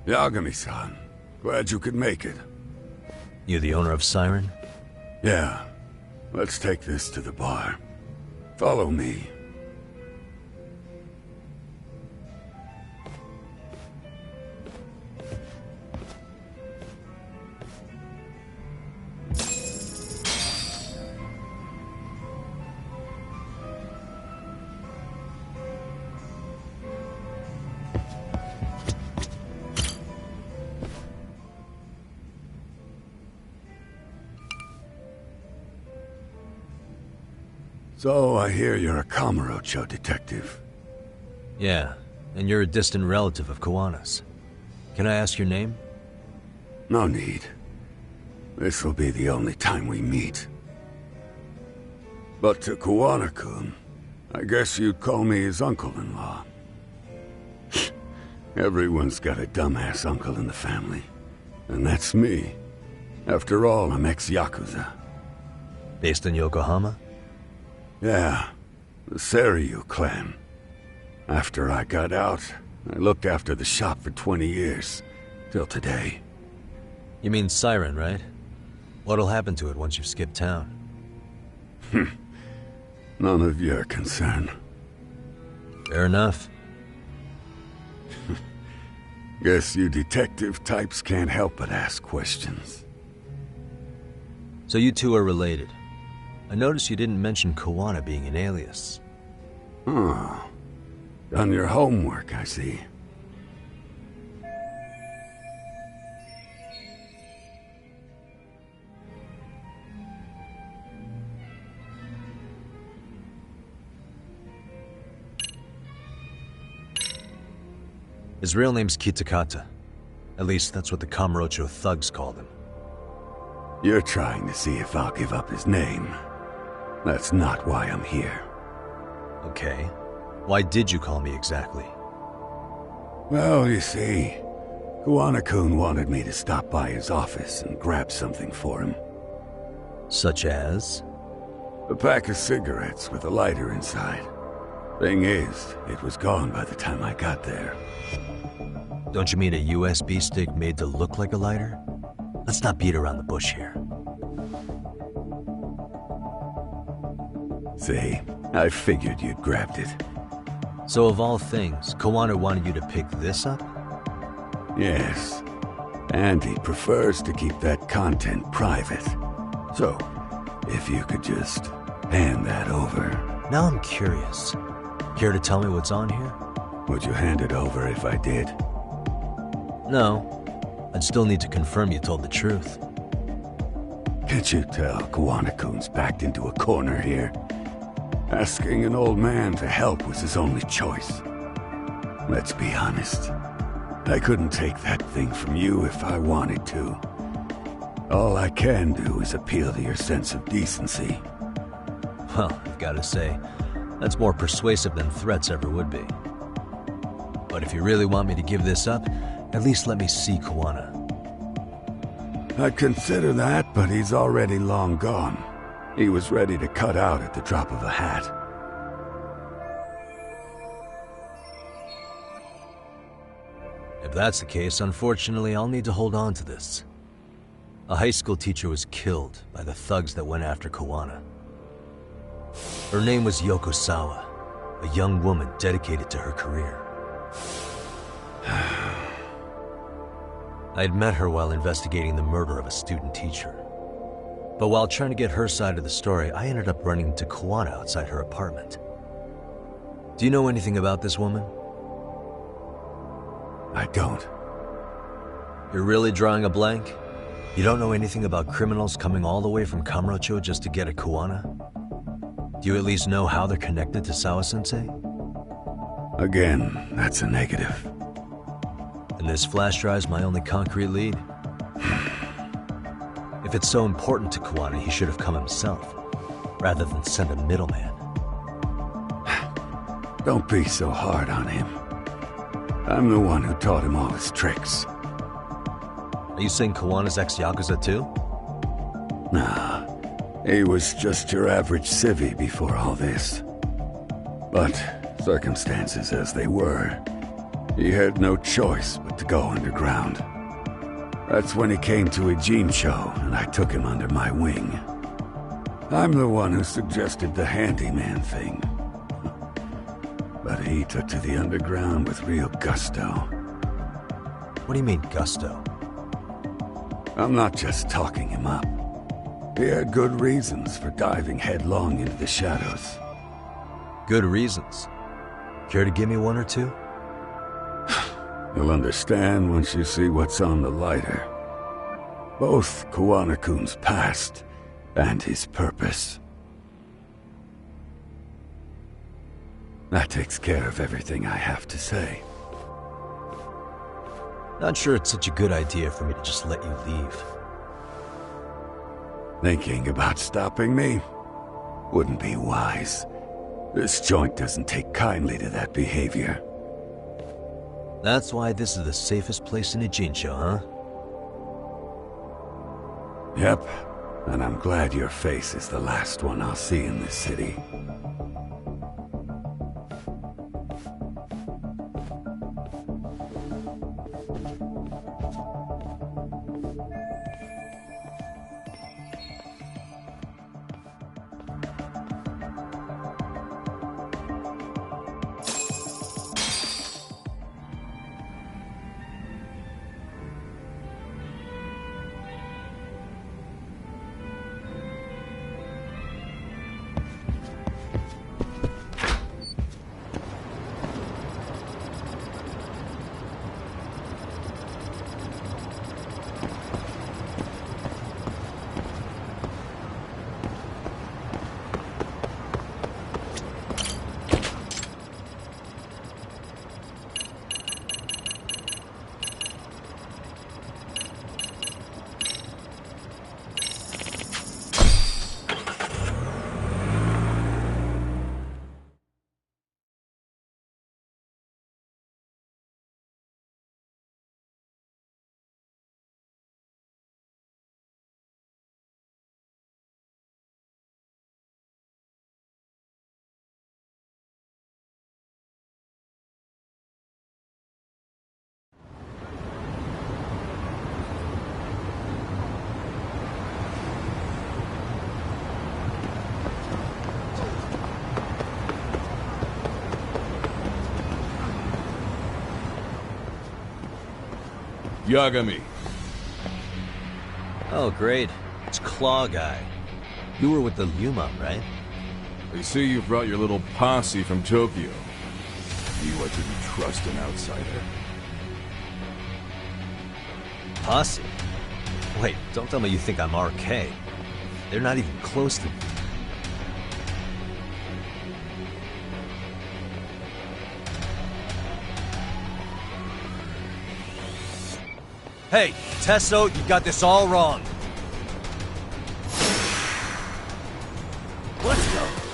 Yagami-san, glad you could make it. You the owner of Siren? Yeah. Let's take this to the bar. Follow me. So, I hear you're a Kamurocho detective. Yeah, and you're a distant relative of Kawana's. Can I ask your name? No need. This'll be the only time we meet. But to Kawana-kun, I guess you'd call me his uncle-in-law. Everyone's got a dumbass uncle in the family. And that's me. After all, I'm ex-Yakuza. Based in Yokohama? Yeah, the Seiryu clan. After I got out, I looked after the shop for 20 years. Till today. You mean Siren, right? What'll happen to it once you've skipped town? None of your concern. Fair enough. Guess you detective types can't help but ask questions. So you two are related. I noticed you didn't mention Kawana being an alias. Oh. Done your homework, I see. His real name's Kitakata. At least that's what the Kamurocho thugs called him. You're trying to see if I'll give up his name. That's not why I'm here. Okay. Why did you call me exactly? Well, you see, Kawana-kun wanted me to stop by his office and grab something for him. Such as? A pack of cigarettes with a lighter inside. Thing is, it was gone by the time I got there. Don't you mean a USB stick made to look like a lighter? Let's not beat around the bush here. See, I figured you'd grabbed it. So of all things, Kawana wanted you to pick this up? Yes. And he prefers to keep that content private. So, if you could just hand that over. Now I'm curious. Care to tell me what's on here? Would you hand it over if I did? No. I'd still need to confirm you told the truth. Can't you tell Kawana-kun's backed into a corner here? Asking an old man to help was his only choice. Let's be honest. I couldn't take that thing from you if I wanted to. All I can do is appeal to your sense of decency. Well, I've got to say, that's more persuasive than threats ever would be. But if you really want me to give this up, at least let me see Kawana. I'd consider that, but he's already long gone. He was ready to cut out at the drop of a hat. If that's the case, unfortunately, I'll need to hold on to this. A high school teacher was killed by the thugs that went after Kawana. Her name was Yoko Sawa, a young woman dedicated to her career. I'd met her while investigating the murder of a student teacher. But while trying to get her side of the story, I ended up running into Kawana outside her apartment. Do you know anything about this woman? I don't. You're really drawing a blank? You don't know anything about criminals coming all the way from Kamurocho just to get at Kawana? Do you at least know how they're connected to Sawa-sensei? Again, that's a negative. And this flash drive's my only concrete lead. If it's so important to Kawana, he should have come himself, rather than send a middleman. Don't be so hard on him. I'm the one who taught him all his tricks. Are you saying Kawana's ex-Yakuza too? Nah, he was just your average civvy before all this. But circumstances as they were, He had no choice but to go underground. That's when he came to a Judgement show, and I took him under my wing. I'm the one who suggested the handyman thing. But he took to the underground with real gusto. What do you mean, gusto? I'm not just talking him up. He had good reasons for diving headlong into the shadows. Good reasons. Care to give me one or two? You'll understand once you see what's on the lighter. Both Kawana-kun's past and his purpose. That takes care of everything I have to say. Not sure it's such a good idea for me to just let you leave. Thinking about stopping me wouldn't be wise. This joint doesn't take kindly to that behavior. That's why this is the safest place in a Judgement show, huh? Yep, and I'm glad your face is the last one I'll see in this city. Yagami. Oh, great. It's Claw Guy. You were with the Yuma, right? They say you brought your little posse from Tokyo. You I didn't trust an outsider. Posse? Wait, don't tell me you think I'm RK. They're not even close to me. Hey, Tesso, you got this all wrong. Let's go.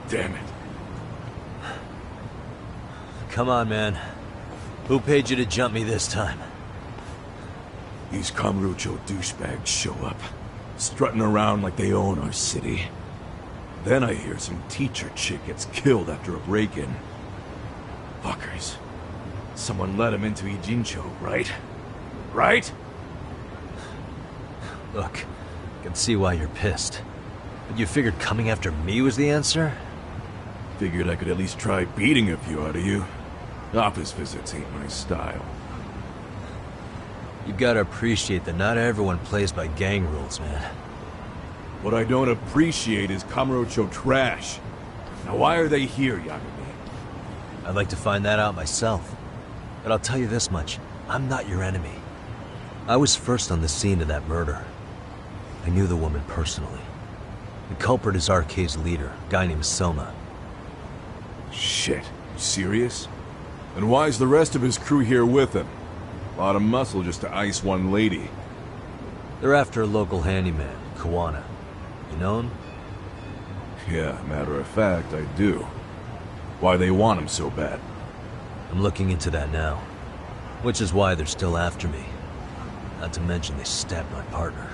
Damn it. Come on, man. Who paid you to jump me this time? These Kamurocho douchebags show up, strutting around like they own our city. Then I hear some teacher chick gets killed after a break-in. Fuckers. Someone let him into Ijincho, right? Right? Look, I can see why you're pissed. But you figured coming after me was the answer? Figured I could at least try beating a few out of you. Office visits ain't my style. You gotta appreciate that not everyone plays by gang rules, man. What I don't appreciate is Kamurocho trash. Now why are they here, Yagami? I'd like to find that out myself. But I'll tell you this much, I'm not your enemy. I was first on the scene of that murder. I knew the woman personally. The culprit is Arcade's leader, a guy named Soma. Shit, you serious? And why's the rest of his crew here with him? A lot of muscle just to ice one lady. They're after a local handyman, Kawana. You know him? Yeah, matter of fact, I do. Why they want him so bad? I'm looking into that now. Which is why they're still after me. Not to mention they stabbed my partner.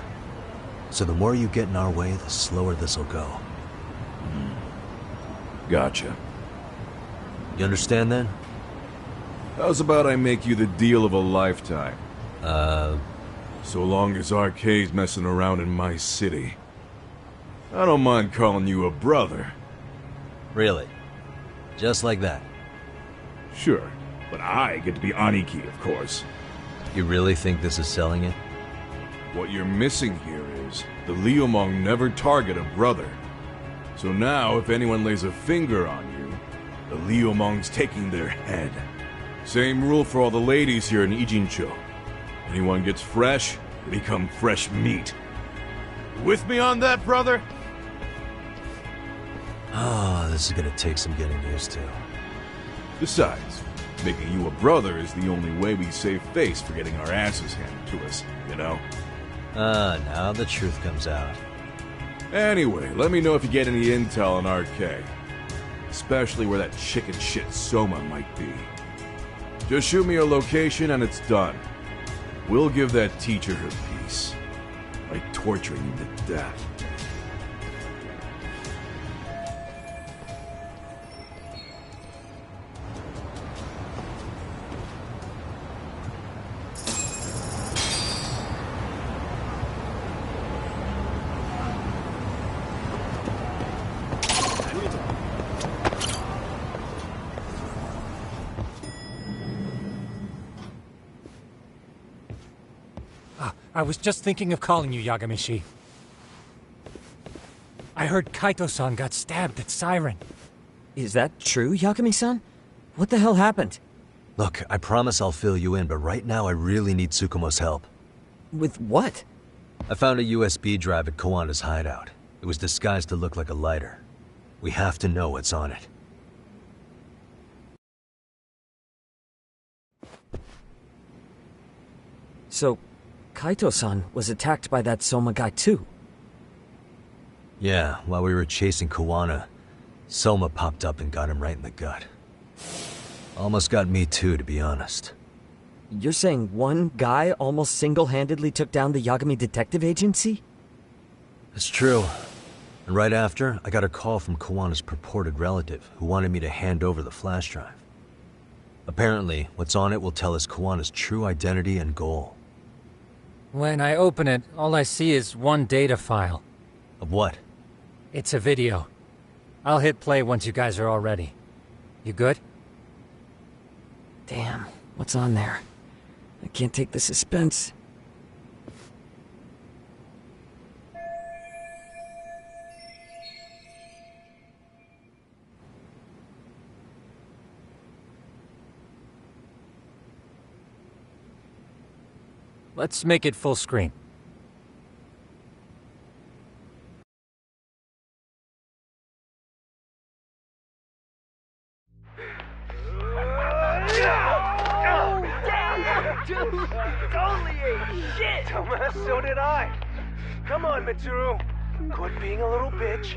So the more you get in our way, the slower this'll go. Gotcha. You understand then? How's about I make you the deal of a lifetime? So long as Arcade's messing around in my city. I don't mind calling you a brother. Really? Just like that? Sure, but I get to be Aniki, of course. You really think this is selling it? What you're missing here is the Liumong never target a brother. So now, if anyone lays a finger on you, the Liumong's taking their head. Same rule for all the ladies here in Ijincho. Anyone gets fresh, they become fresh meat. With me on that, brother? Oh, this is gonna take some getting used to. Besides, making you a brother is the only way we save face for getting our asses handed to us, you know? Now the truth comes out. Anyway, let me know if you get any intel on RK. Especially where that chicken shit Soma might be. Just shoot me a location and it's done. We'll give that teacher her piece. By torturing him to death. I was just thinking of calling you, Yagamishi. I heard Kaito-san got stabbed at Siren. Is that true, Yagami-san? What the hell happened? Look, I promise I'll fill you in, but right now I really need Tsukumo's help. With what? I found a USB drive at Kawana's hideout. It was disguised to look like a lighter. We have to know what's on it. So, Kaito-san was attacked by that Soma guy too? Yeah, while we were chasing Kawana, Soma popped up and got him right in the gut. Almost got me too, to be honest. You're saying one guy almost single-handedly took down the Yagami Detective Agency? It's true. And right after, I got a call from Kawana's purported relative who wanted me to hand over the flash drive. Apparently, what's on it will tell us Kawana's true identity and goal. When I open it, all I see is one data file. Of what? It's a video. I'll hit play once you guys are all ready. You good? Damn, what's on there? I can't take the suspense. Let's make it full screen. Dude, totally ate shit! Thomas, so did I. Come on, Mitsuru. Quit being a little bitch.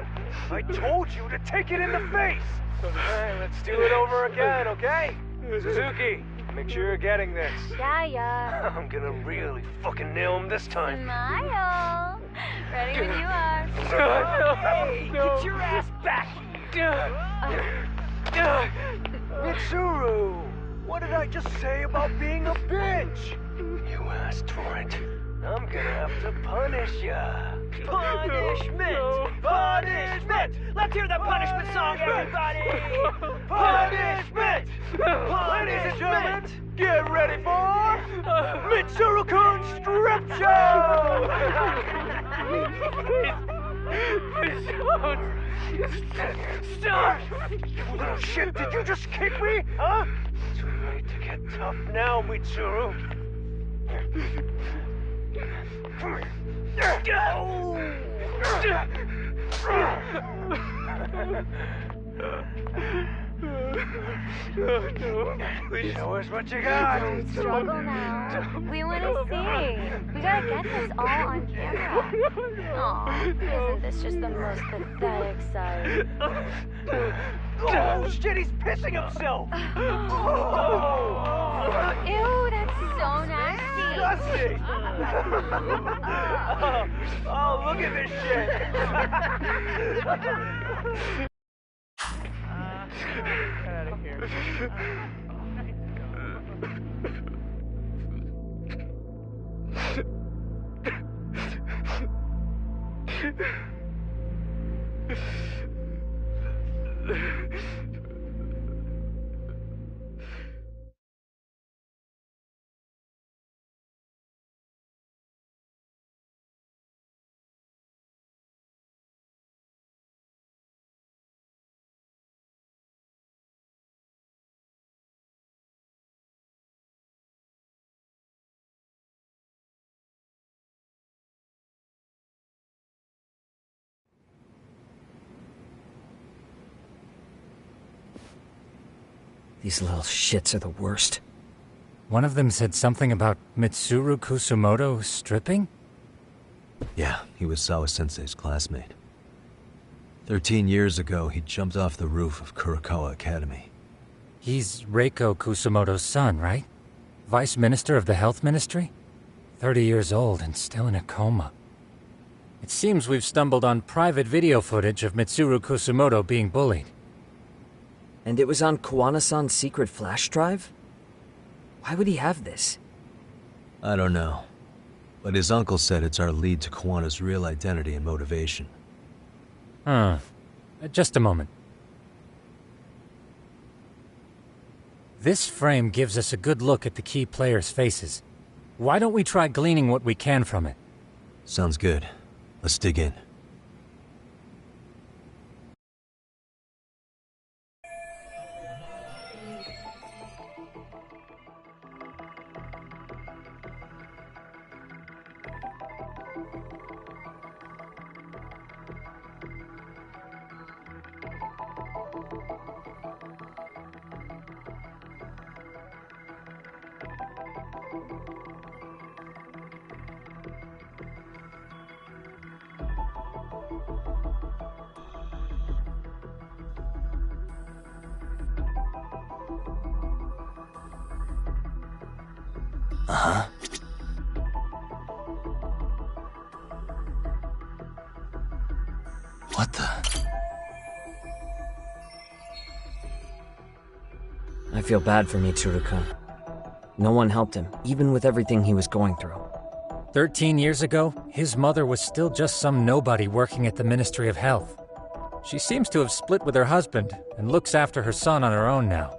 I told you to take it in the face! Alright, let's do it over again, okay? Suzuki, make sure you're getting this. Yeah. I'm gonna really fucking nail him this time. Smile. Ready when you are. Hey, get your ass back! Mitsuru! What did I just say about being a bitch? You asked for it. I'm gonna have to punish ya. Punishment! Punishment! Let's hear the punishment song, everybody! Punishment! Ladies and gentlemen, get ready for Mitsuru-kun Strip Show! Stop! You little shit, did you just kick me? Huh? Too late to get tough now, Mitsuru. Come here. Show us what you got. Don't struggle now. We want to see. We gotta get this all on camera. Aw, isn't this just the most pathetic sight? Oh, shit, he's pissing himself. Ew, that's so nasty. Disgusting. Oh, look at this shit. Get out of here. These little shits are the worst. One of them said something about Mitsuru Kusumoto stripping? Yeah, he was Sawa-sensei's classmate. 13 years ago, he jumped off the roof of Kurokawa Academy. He's Reiko Kusumoto's son, right? Vice Minister of the Health Ministry? 30 years old and still in a coma. It seems we've stumbled on private video footage of Mitsuru Kusumoto being bullied. And it was on Kawana-san's secret flash drive? Why would he have this? I don't know. But his uncle said it's our lead to Kawana's real identity and motivation. Huh. Just a moment. This frame gives us a good look at the key players' faces. Why don't we try gleaning what we can from it? Sounds good. Let's dig in. What the? I feel bad for Mitsuru-kun. No one helped him, even with everything he was going through. 13 years ago, his mother was still just some nobody working at the Ministry of Health. She seems to have split with her husband and looks after her son on her own now.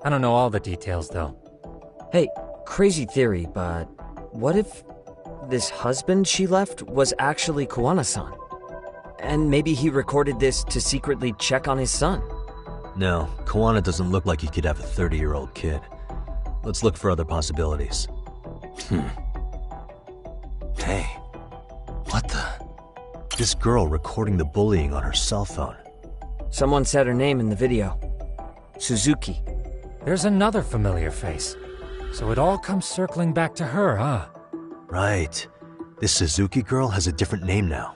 I don't know all the details, though. Hey, crazy theory, but what if this husband she left was actually Kuwana-san? And maybe he recorded this to secretly check on his son? No, Kuwana doesn't look like he could have a 30-year-old kid. Let's look for other possibilities. Hey, what the? This girl recording the bullying on her cell phone. Someone said her name in the video. Suzuki. There's another familiar face. So it all comes circling back to her, huh? Right. This Suzuki girl has a different name now.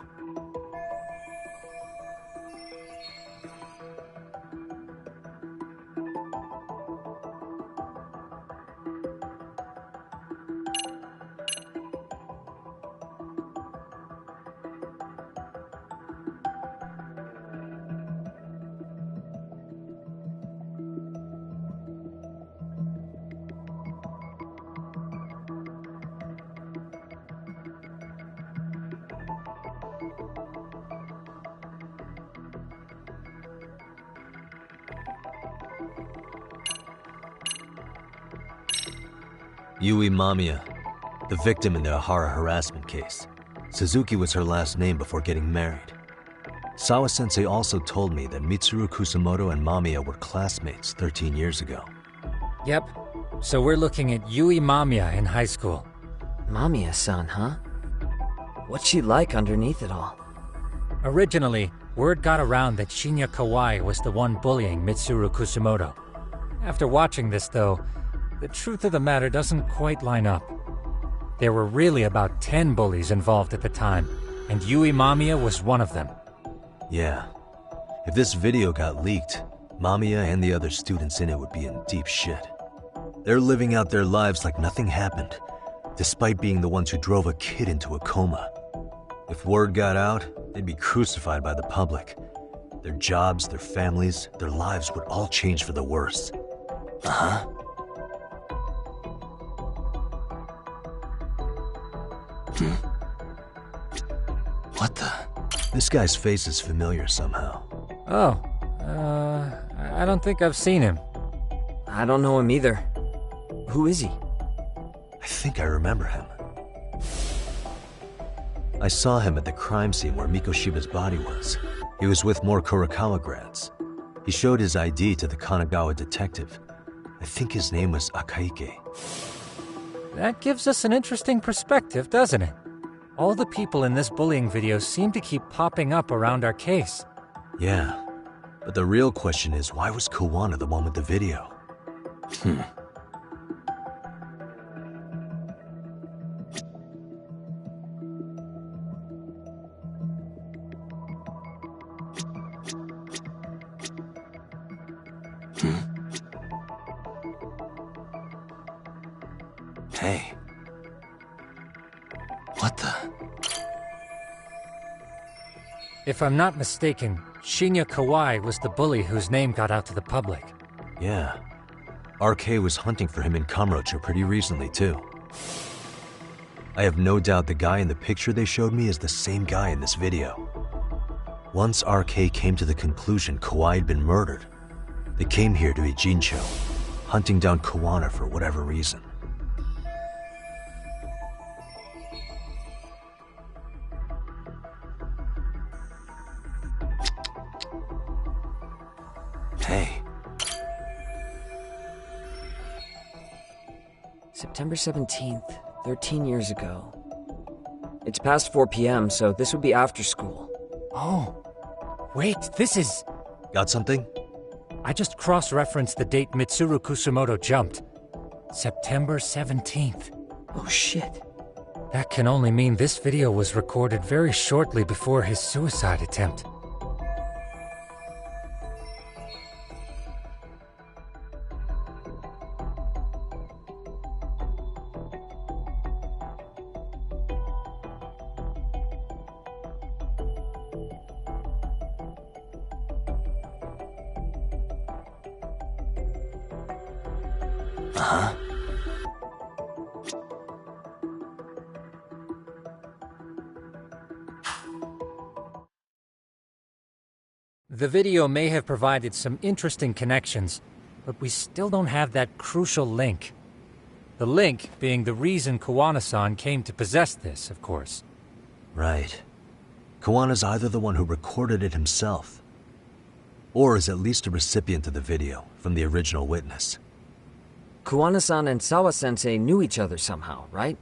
Yui Mamiya, the victim in the Ahara harassment case. Suzuki was her last name before getting married. Sawa-sensei also told me that Mitsuru Kusamoto and Mamiya were classmates 13 years ago. Yep. So we're looking at Yui Mamiya in high school. Mamiya-san, huh? What's she like underneath it all? Originally, word got around that Shinya Kawai was the one bullying Mitsuru Kusamoto. After watching this, though, the truth of the matter doesn't quite line up. There were really about 10 bullies involved at the time, and Yui Mamiya was one of them. Yeah. If this video got leaked, Mamiya and the other students in it would be in deep shit. They're living out their lives like nothing happened, despite being the ones who drove a kid into a coma. If word got out, they'd be crucified by the public. Their jobs, their families, their lives would all change for the worse. Uh-huh. What the? This guy's face is familiar somehow. Oh, I don't think I've seen him. I don't know him either. Who is he? I think I remember him. I saw him at the crime scene where Mikoshiba's body was. He was with more Kurokawa grads. He showed his ID to the Kanagawa detective. I think his name was Akaike. That gives us an interesting perspective, doesn't it? All the people in this bullying video seem to keep popping up around our case. Yeah, but the real question is, why was Kuwana the one with the video? Hey. What the? If I'm not mistaken, Shinya Kawai was the bully whose name got out to the public. Yeah. RK was hunting for him in Kamurocho pretty recently, too. I have no doubt the guy in the picture they showed me is the same guy in this video. Once RK came to the conclusion Kawai had been murdered, they came here to Ijincho, hunting down Kuwana for whatever reason. Hey. September 17th, 13 years ago. It's past 4 p.m., so this would be after school. Oh, wait, this is... Got something? I just cross-referenced the date Mitsuru Kusamoto jumped. September 17th. Oh shit. That can only mean this video was recorded very shortly before his suicide attempt. Uh-huh. The video may have provided some interesting connections, but we still don't have that crucial link. The link being the reason Kawana-san came to possess this, of course. Right. Kawana's either the one who recorded it himself, or is at least a recipient of the video from the original witness. Kawana-san and Sawa-sensei knew each other somehow, right?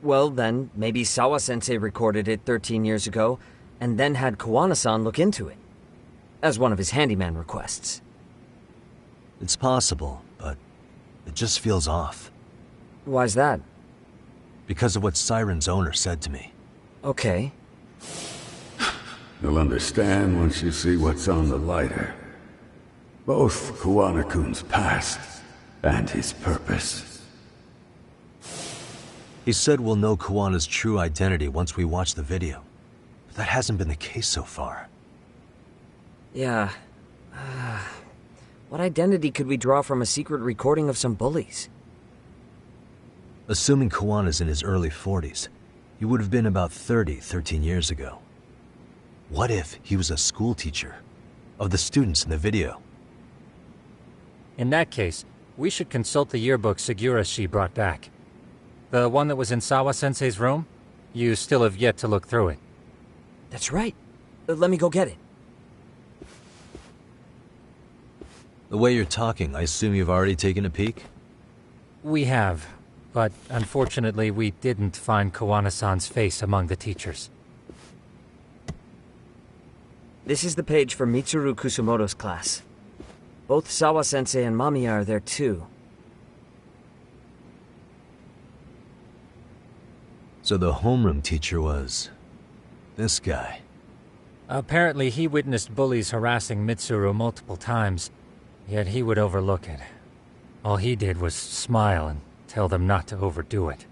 Well, then, maybe Sawa-sensei recorded it 13 years ago, and then had Kawana-san look into it, as one of his handyman requests. It's possible, but it just feels off. Why's that? Because of what Siren's owner said to me. Okay. You'll understand once you see what's on the lighter. Both Kawana-kun's past and his purpose. He said we'll know Kawana's true identity once we watch the video. But that hasn't been the case so far. Yeah. What identity could we draw from a secret recording of some bullies? Assuming Kawana's in his early 40s, he would have been about 13 years ago. What if he was a school teacher of the students in the video? In that case, we should consult the yearbook Segura-shi brought back. The one that was in Sawa-sensei's room? You still have yet to look through it. That's right. Let me go get it. The way you're talking, I assume you've already taken a peek? We have, but unfortunately we didn't find Kawana-san's face among the teachers. This is the page for Mitsuru Kusumoto's class. Both Sawa-sensei and Mamiya are there too. So the homeroom teacher was this guy. Apparently he witnessed bullies harassing Mitsuru multiple times, yet he would overlook it. All he did was smile and tell them not to overdo it.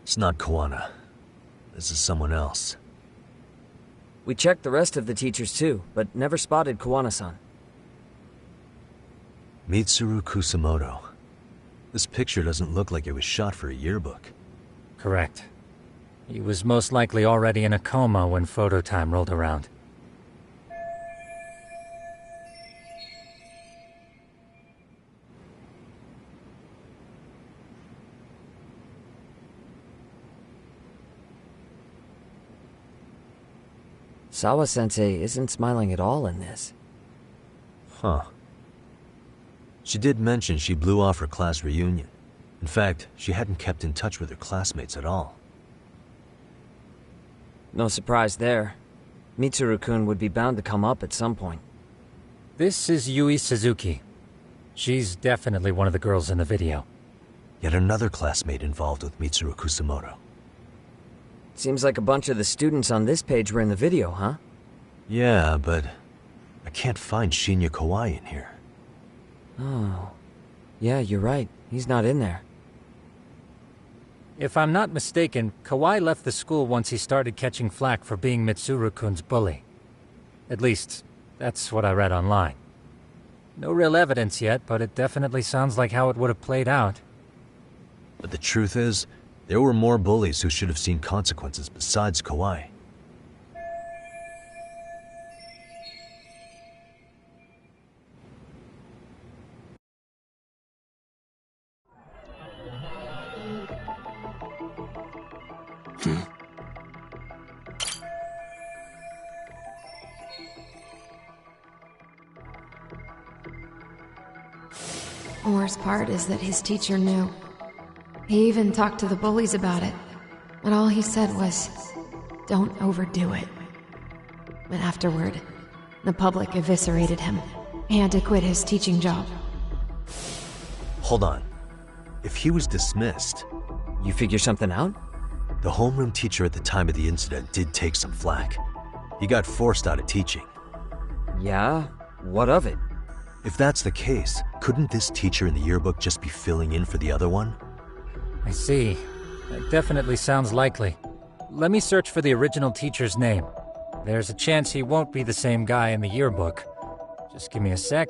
It's not Kawana. This is someone else. We checked the rest of the teachers too, but never spotted Kawana-san. Mitsuru Kusumoto. This picture doesn't look like it was shot for a yearbook. Correct. He was most likely already in a coma when photo time rolled around. Sawa-sensei isn't smiling at all in this. Huh. She did mention she blew off her class reunion. In fact, she hadn't kept in touch with her classmates at all. No surprise there. Mitsuru-kun would be bound to come up at some point. This is Yui Suzuki. She's definitely one of the girls in the video. Yet another classmate involved with Mitsuru Kusumoto. Seems like a bunch of the students on this page were in the video, huh? Yeah, but I can't find Shinya Kawai in here. Oh. Yeah, you're right. He's not in there. If I'm not mistaken, Kawai left the school once he started catching flack for being Mitsuru-kun's bully. At least, that's what I read online. No real evidence yet, but it definitely sounds like how it would have played out. But the truth is, there were more bullies who should have seen consequences besides Kawai. The worst part is that his teacher knew. He even talked to the bullies about it, but all he said was, "Don't overdo it." But afterward, the public eviscerated him. He had to quit his teaching job. Hold on. If he was dismissed, You figure something out? the homeroom teacher at the time of the incident did take some flack. He got forced out of teaching. Yeah? What of it? If that's the case, couldn't this teacher in the yearbook just be filling in for the other one? I see. That definitely sounds likely. Let me search for the original teacher's name. There's a chance he won't be the same guy in the yearbook. Just give me a sec.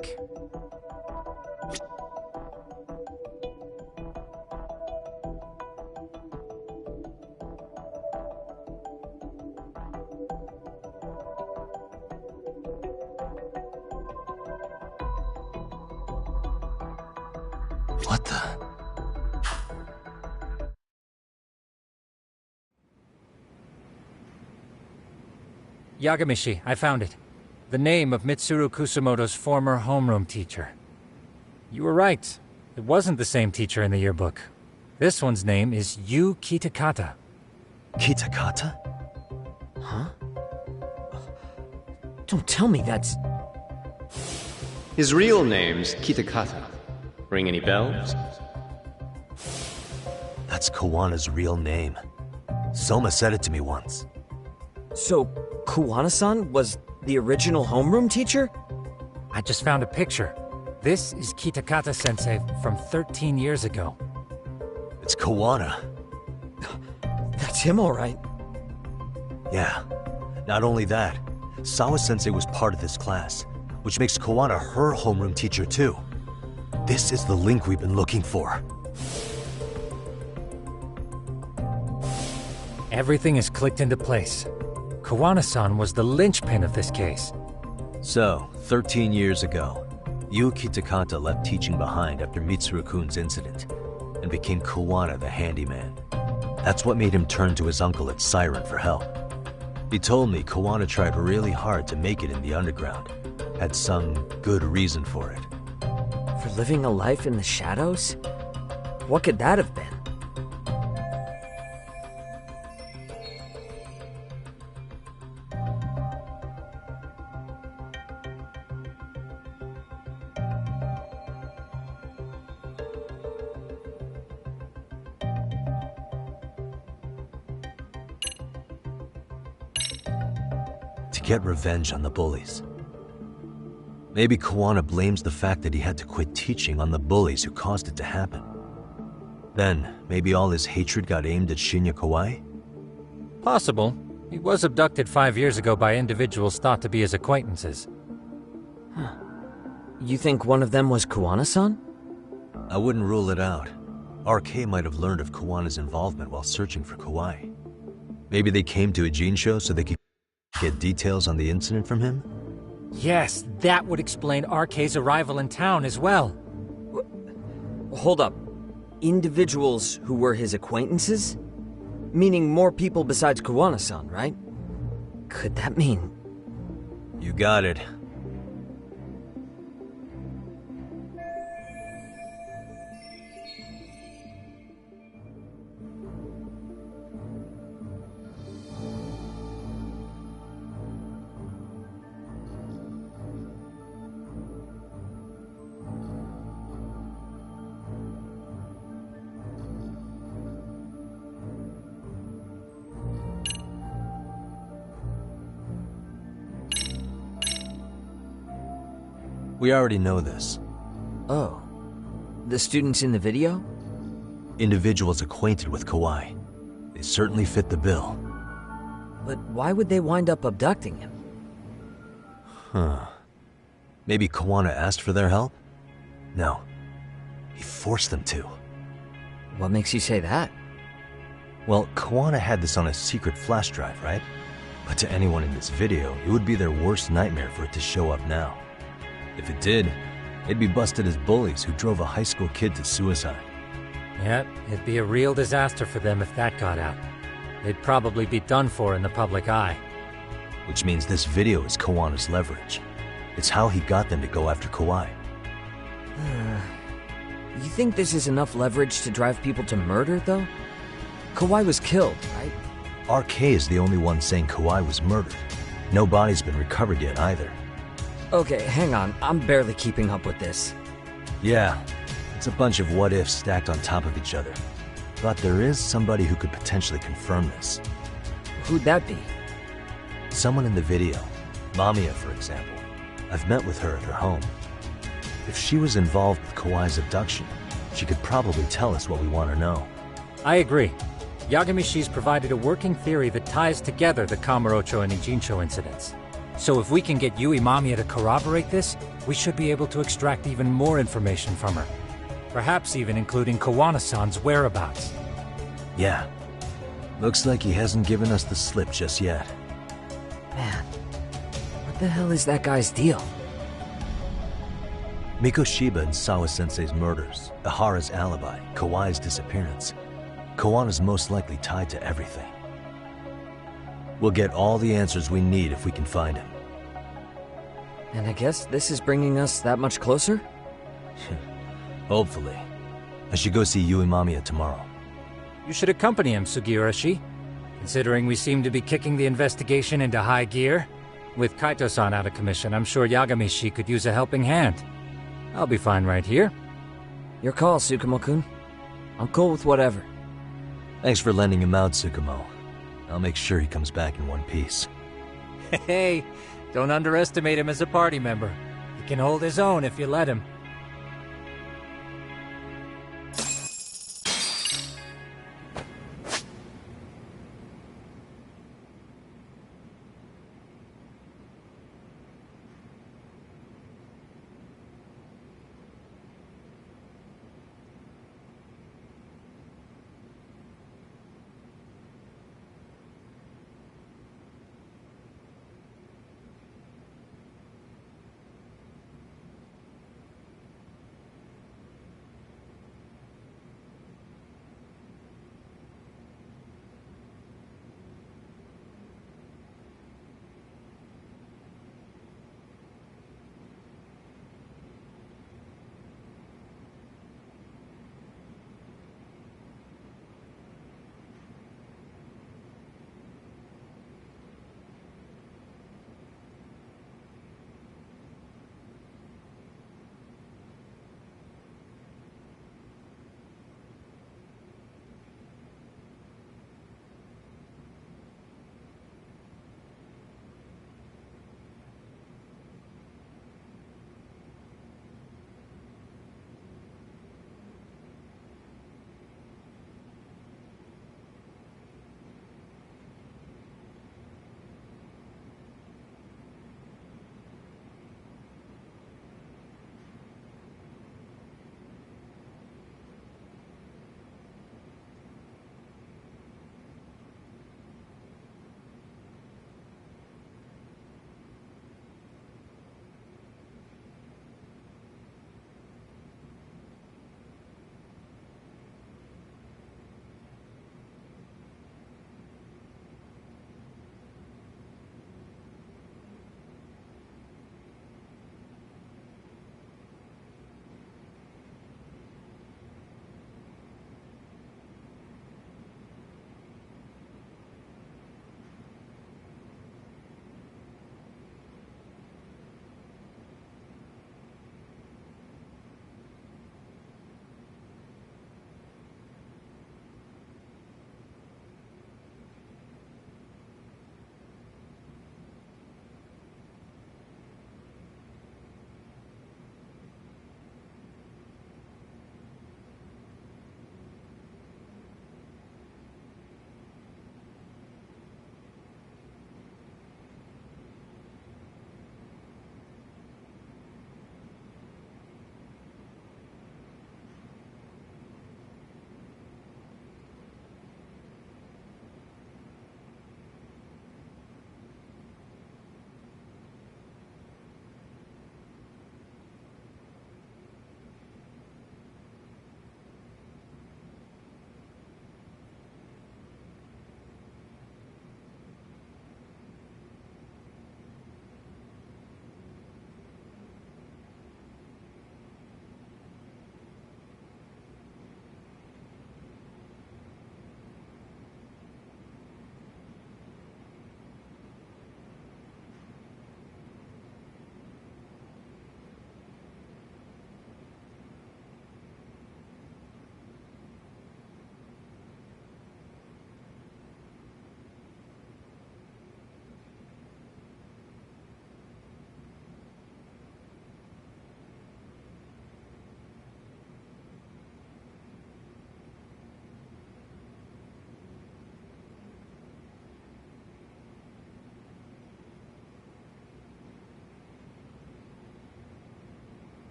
What the? Yagamishi, I found it. The name of Mitsuru Kusumoto's former homeroom teacher. You were right. It wasn't the same teacher in the yearbook. This one's name is Yu Kitakata. Kitakata? Huh? Don't tell me that's... His real name's Kitakata. Ring any bells? That's Kawana's real name. Soma said it to me once. So, Kuwana-san was the original homeroom teacher? I just found a picture. This is Kitakata-sensei from 13 years ago. It's Kawana. That's him, all right. Yeah. Not only that, Sawa-sensei was part of this class, which makes Kawana her homeroom teacher too. This is the link we've been looking for. Everything is clicked into place. Kawana-san was the linchpin of this case. So, 13 years ago, Yu Kitakata left teaching behind after Mitsuru-kun's incident, and became Kawana the handyman. That's what made him turn to his uncle at Siren for help. He told me Kawana tried really hard to make it in the underground. Had some good reason for it. For living a life in the shadows? What could that have been? To get revenge on the bullies. Maybe Kawana blames the fact that he had to quit teaching on the bullies who caused it to happen. Then, maybe all his hatred got aimed at Shinya Kawai? Possible. He was abducted 5 years ago by individuals thought to be his acquaintances. Huh. You think one of them was Kuwana-san? I wouldn't rule it out. RK might have learned of Kawana's involvement while searching for Kawai. Maybe they came to a Jin show so they could get details on the incident from him? Yes, that would explain RK's arrival in town as well. Hold up. Individuals who were his acquaintances? Meaning more people besides Kuwana-san, right? Could that mean... You got it. We already know this. Oh. The students in the video? Individuals acquainted with Kawai. They certainly fit the bill. But why would they wind up abducting him? Huh. Maybe Kawana asked for their help? No. He forced them to. What makes you say that? Well, Kawana had this on a secret flash drive, right? But to anyone in this video, it would be their worst nightmare for it to show up now. If it did, they'd be busted as bullies who drove a high school kid to suicide. Yep, it'd be a real disaster for them if that got out. They'd probably be done for in the public eye. Which means this video is Kawana's leverage. It's how he got them to go after Kawai. You think this is enough leverage to drive people to murder, though? Kawai was killed, right? RK is the only one saying Kawai was murdered. No body's been recovered yet either. Okay, hang on. I'm barely keeping up with this. Yeah, it's a bunch of what-ifs stacked on top of each other. But there is somebody who could potentially confirm this. Who'd that be? Someone in the video. Mamiya, for example. I've met with her at her home. If she was involved with Kawai's abduction, she could probably tell us what we want to know. I agree. Yagamishi's provided a working theory that ties together the Kamurocho and Ijincho incidents. So if we can get Yui Mamiya to corroborate this, we should be able to extract even more information from her. Perhaps even including Kawana-san's whereabouts. Yeah. Looks like he hasn't given us the slip just yet. Man, what the hell is that guy's deal? Mikoshiba and Sawa-sensei's murders, Ihara's alibi, Kawai's disappearance. Kawana's most likely tied to everything. We'll get all the answers we need if we can find him. And I guess this is bringing us that much closer? Hopefully. I should go see Yui Mamiya tomorrow. You should accompany him, Sugiurashi. Considering we seem to be kicking the investigation into high gear. With Kaito-san out of commission, I'm sure Yagami-shi could use a helping hand. I'll be fine right here. Your call, Tsukumo-kun. I'm cool with whatever. Thanks for lending him out, Tsukumo. I'll make sure he comes back in one piece. Hey, don't underestimate him as a party member. He can hold his own if you let him.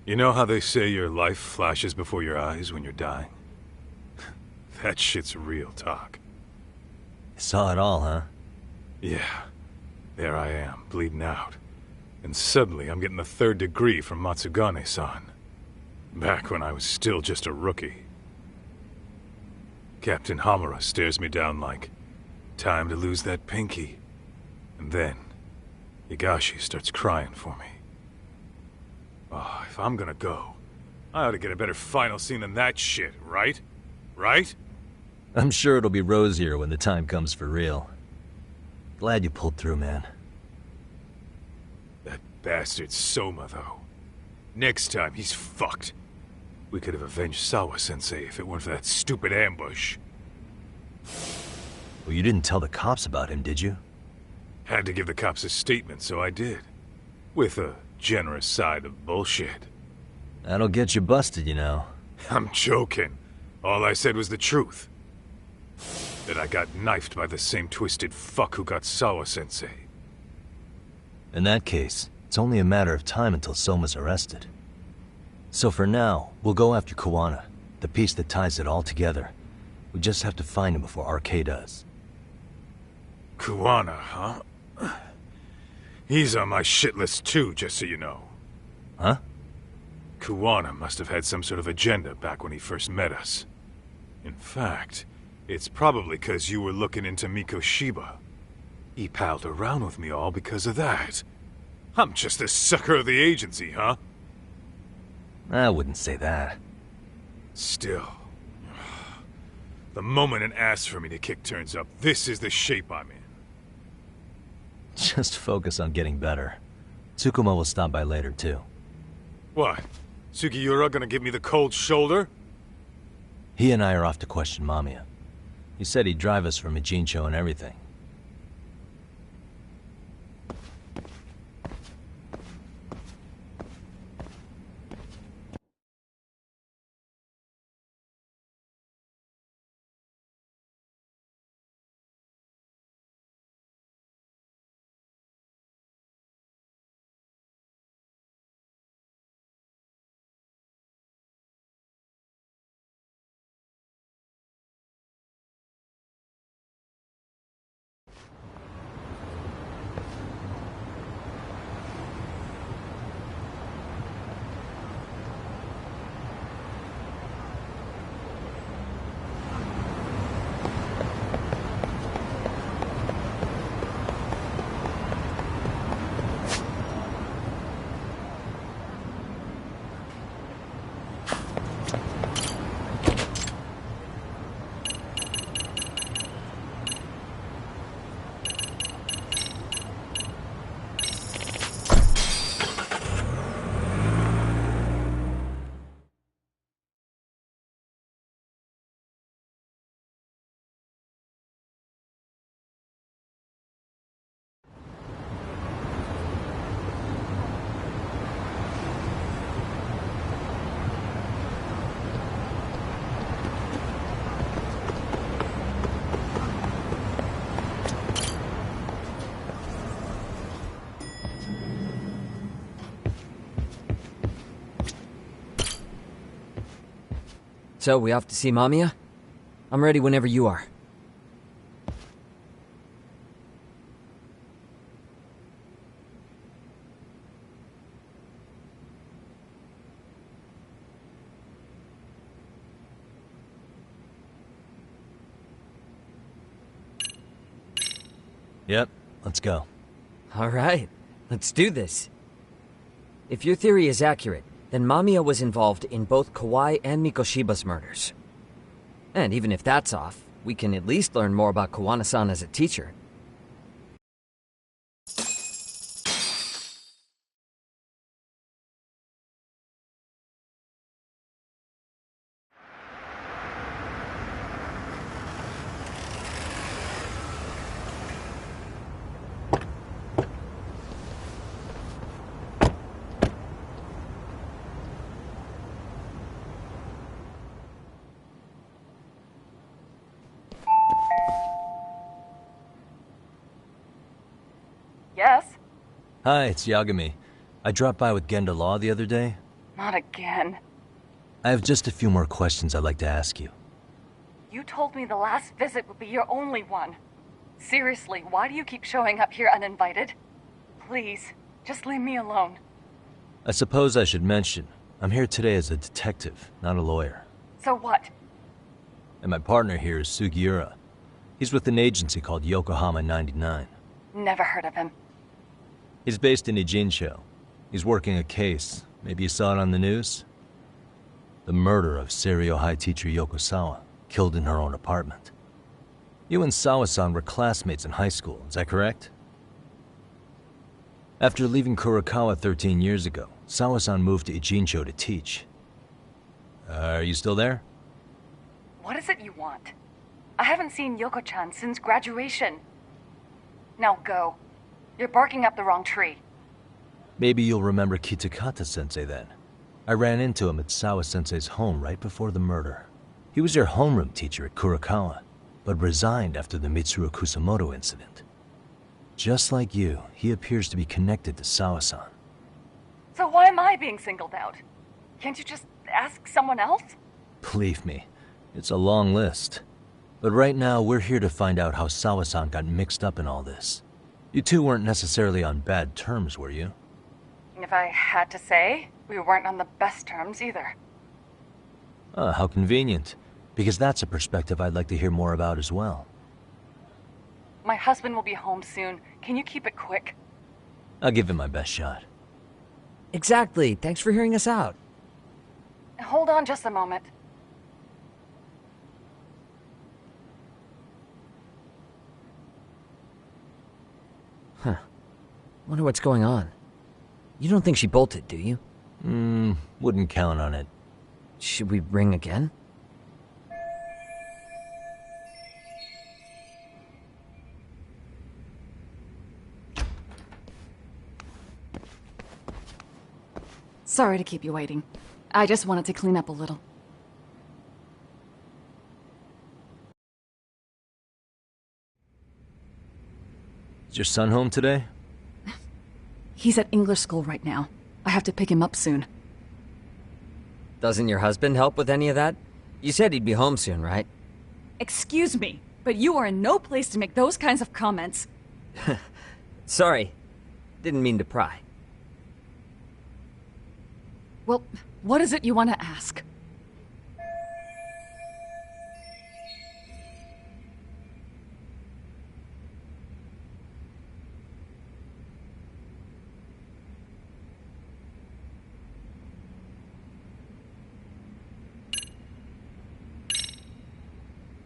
You know how they say your life flashes before your eyes when you're dying? That shit's real talk. You saw it all, huh? Yeah. There I am, bleeding out. And suddenly I'm getting the 3rd degree from Matsugane-san. Back when I was still just a rookie. Captain Hamura stares me down like, time to lose that pinky. And then, Higashi starts crying for me. Oh, if I'm gonna go, I ought to get a better final scene than that shit, right? Right? I'm sure it'll be rosier when the time comes for real. Glad you pulled through, man. That bastard Soma, though. Next time, he's fucked. We could have avenged Sawa-sensei if it weren't for that stupid ambush. Well, you didn't tell the cops about him, did you? Had to give the cops a statement, so I did. With a generous side of bullshit. That'll get you busted, you know. I'm joking. All I said was the truth. That I got knifed by the same twisted fuck who got Sawa-sensei. In that case, it's only a matter of time until Soma's arrested. So for now, we'll go after Kawana, the piece that ties it all together. We just have to find him before RK does. Kawana, huh? He's on my shit list too, just so you know. Huh? Kawana must have had some sort of agenda back when he first met us. In fact, it's probably because you were looking into Mikoshiba. He palled around with me all because of that. I'm just a sucker of the agency, huh? I wouldn't say that. Still. The moment an ass for me to kick turns up, this is the shape I'm in. Just focus on getting better. Tsukuma will stop by later, too. What? Sugiura gonna give me the cold shoulder? He and I are off to question Mamiya. He said he'd drive us from Ijincho and everything. So, we off to see Mamiya? I'm ready whenever you are. Yep, let's go. All right, let's do this. If your theory is accurate, then Mamiya was involved in both Kawai and Mikoshiba's murders. And even if that's off, we can at least learn more about Kawana-san as a teacher. Yes? Hi, it's Yagami. I dropped by with Genda Law the other day. Not again. I have just a few more questions I'd like to ask you. You told me the last visit would be your only one. Seriously, why do you keep showing up here uninvited? Please, just leave me alone. I suppose I should mention, I'm here today as a detective, not a lawyer. So what? And my partner here is Sugiura. He's with an agency called Yokohama 99. Never heard of him. He's based in Ijincho. He's working a case. Maybe you saw it on the news? The murder of Seiryo High teacher Yokosawa, killed in her own apartment. You and Sawa-san were classmates in high school, is that correct? After leaving Kurokawa 13 years ago, Sawa-san moved to Ijincho to teach. Are you still there? What is it you want? I haven't seen Yoko-chan since graduation. Now go. You're barking up the wrong tree. Maybe you'll remember Kitakata-sensei then. I ran into him at Sawa-sensei's home right before the murder. He was your homeroom teacher at Kurokawa, but resigned after the Mitsuru Kusamoto incident. Just like you, he appears to be connected to Sawa-san. So why am I being singled out? Can't you just ask someone else? Believe me, it's a long list. But right now, we're here to find out how Sawa-san got mixed up in all this. You two weren't necessarily on bad terms, were you? If I had to say, we weren't on the best terms either. How convenient. Because that's a perspective I'd like to hear more about as well. My husband will be home soon. Can you keep it quick? I'll give it my best shot. Exactly. Thanks for hearing us out. Hold on just a moment. Huh. Wonder what's going on. You don't think she bolted, do you? Wouldn't count on it. Should we ring again? Sorry to keep you waiting. I just wanted to clean up a little. Is your son home today? He's at English school right now. I have to pick him up soon. Doesn't your husband help with any of that? You said he'd be home soon, right? Excuse me, but you are in no place to make those kinds of comments. Sorry. Didn't mean to pry. Well, what is it you want to ask?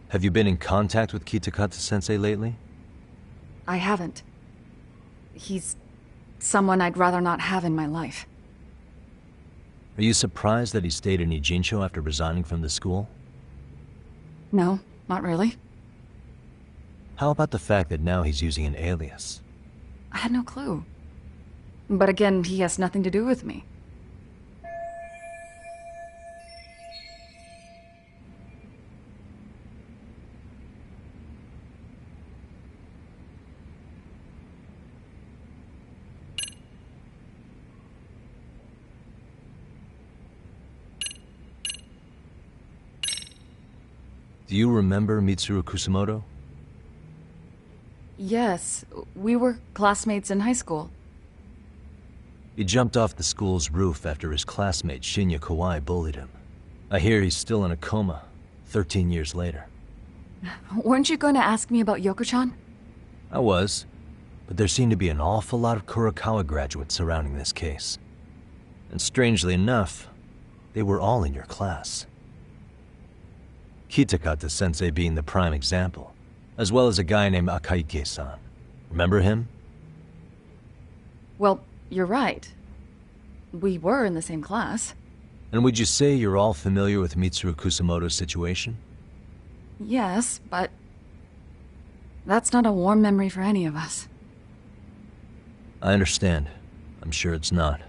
Have you been in contact with Kitakata-sensei lately? I haven't. He's someone I'd rather not have in my life. Are you surprised that he stayed in Ijincho after resigning from the school? No, not really. How about the fact that now he's using an alias? I had no clue. But again, he has nothing to do with me. Do you remember Mitsuru Kusamoto? Yes, we were classmates in high school. He jumped off the school's roof after his classmate Shinya Kawai bullied him. I hear he's still in a coma, 13 years later. Weren't you going to ask me about Yoko-chan? I was, but there seemed to be an awful lot of Kurokawa graduates surrounding this case. And strangely enough, they were all in your class. Kitakata-sensei being the prime example, as well as a guy named Akaike-san. Remember him? Well, you're right. We were in the same class. And would you say you're all familiar with Mitsuru Kusamoto's situation? Yes, but that's not a warm memory for any of us. I understand. I'm sure it's not.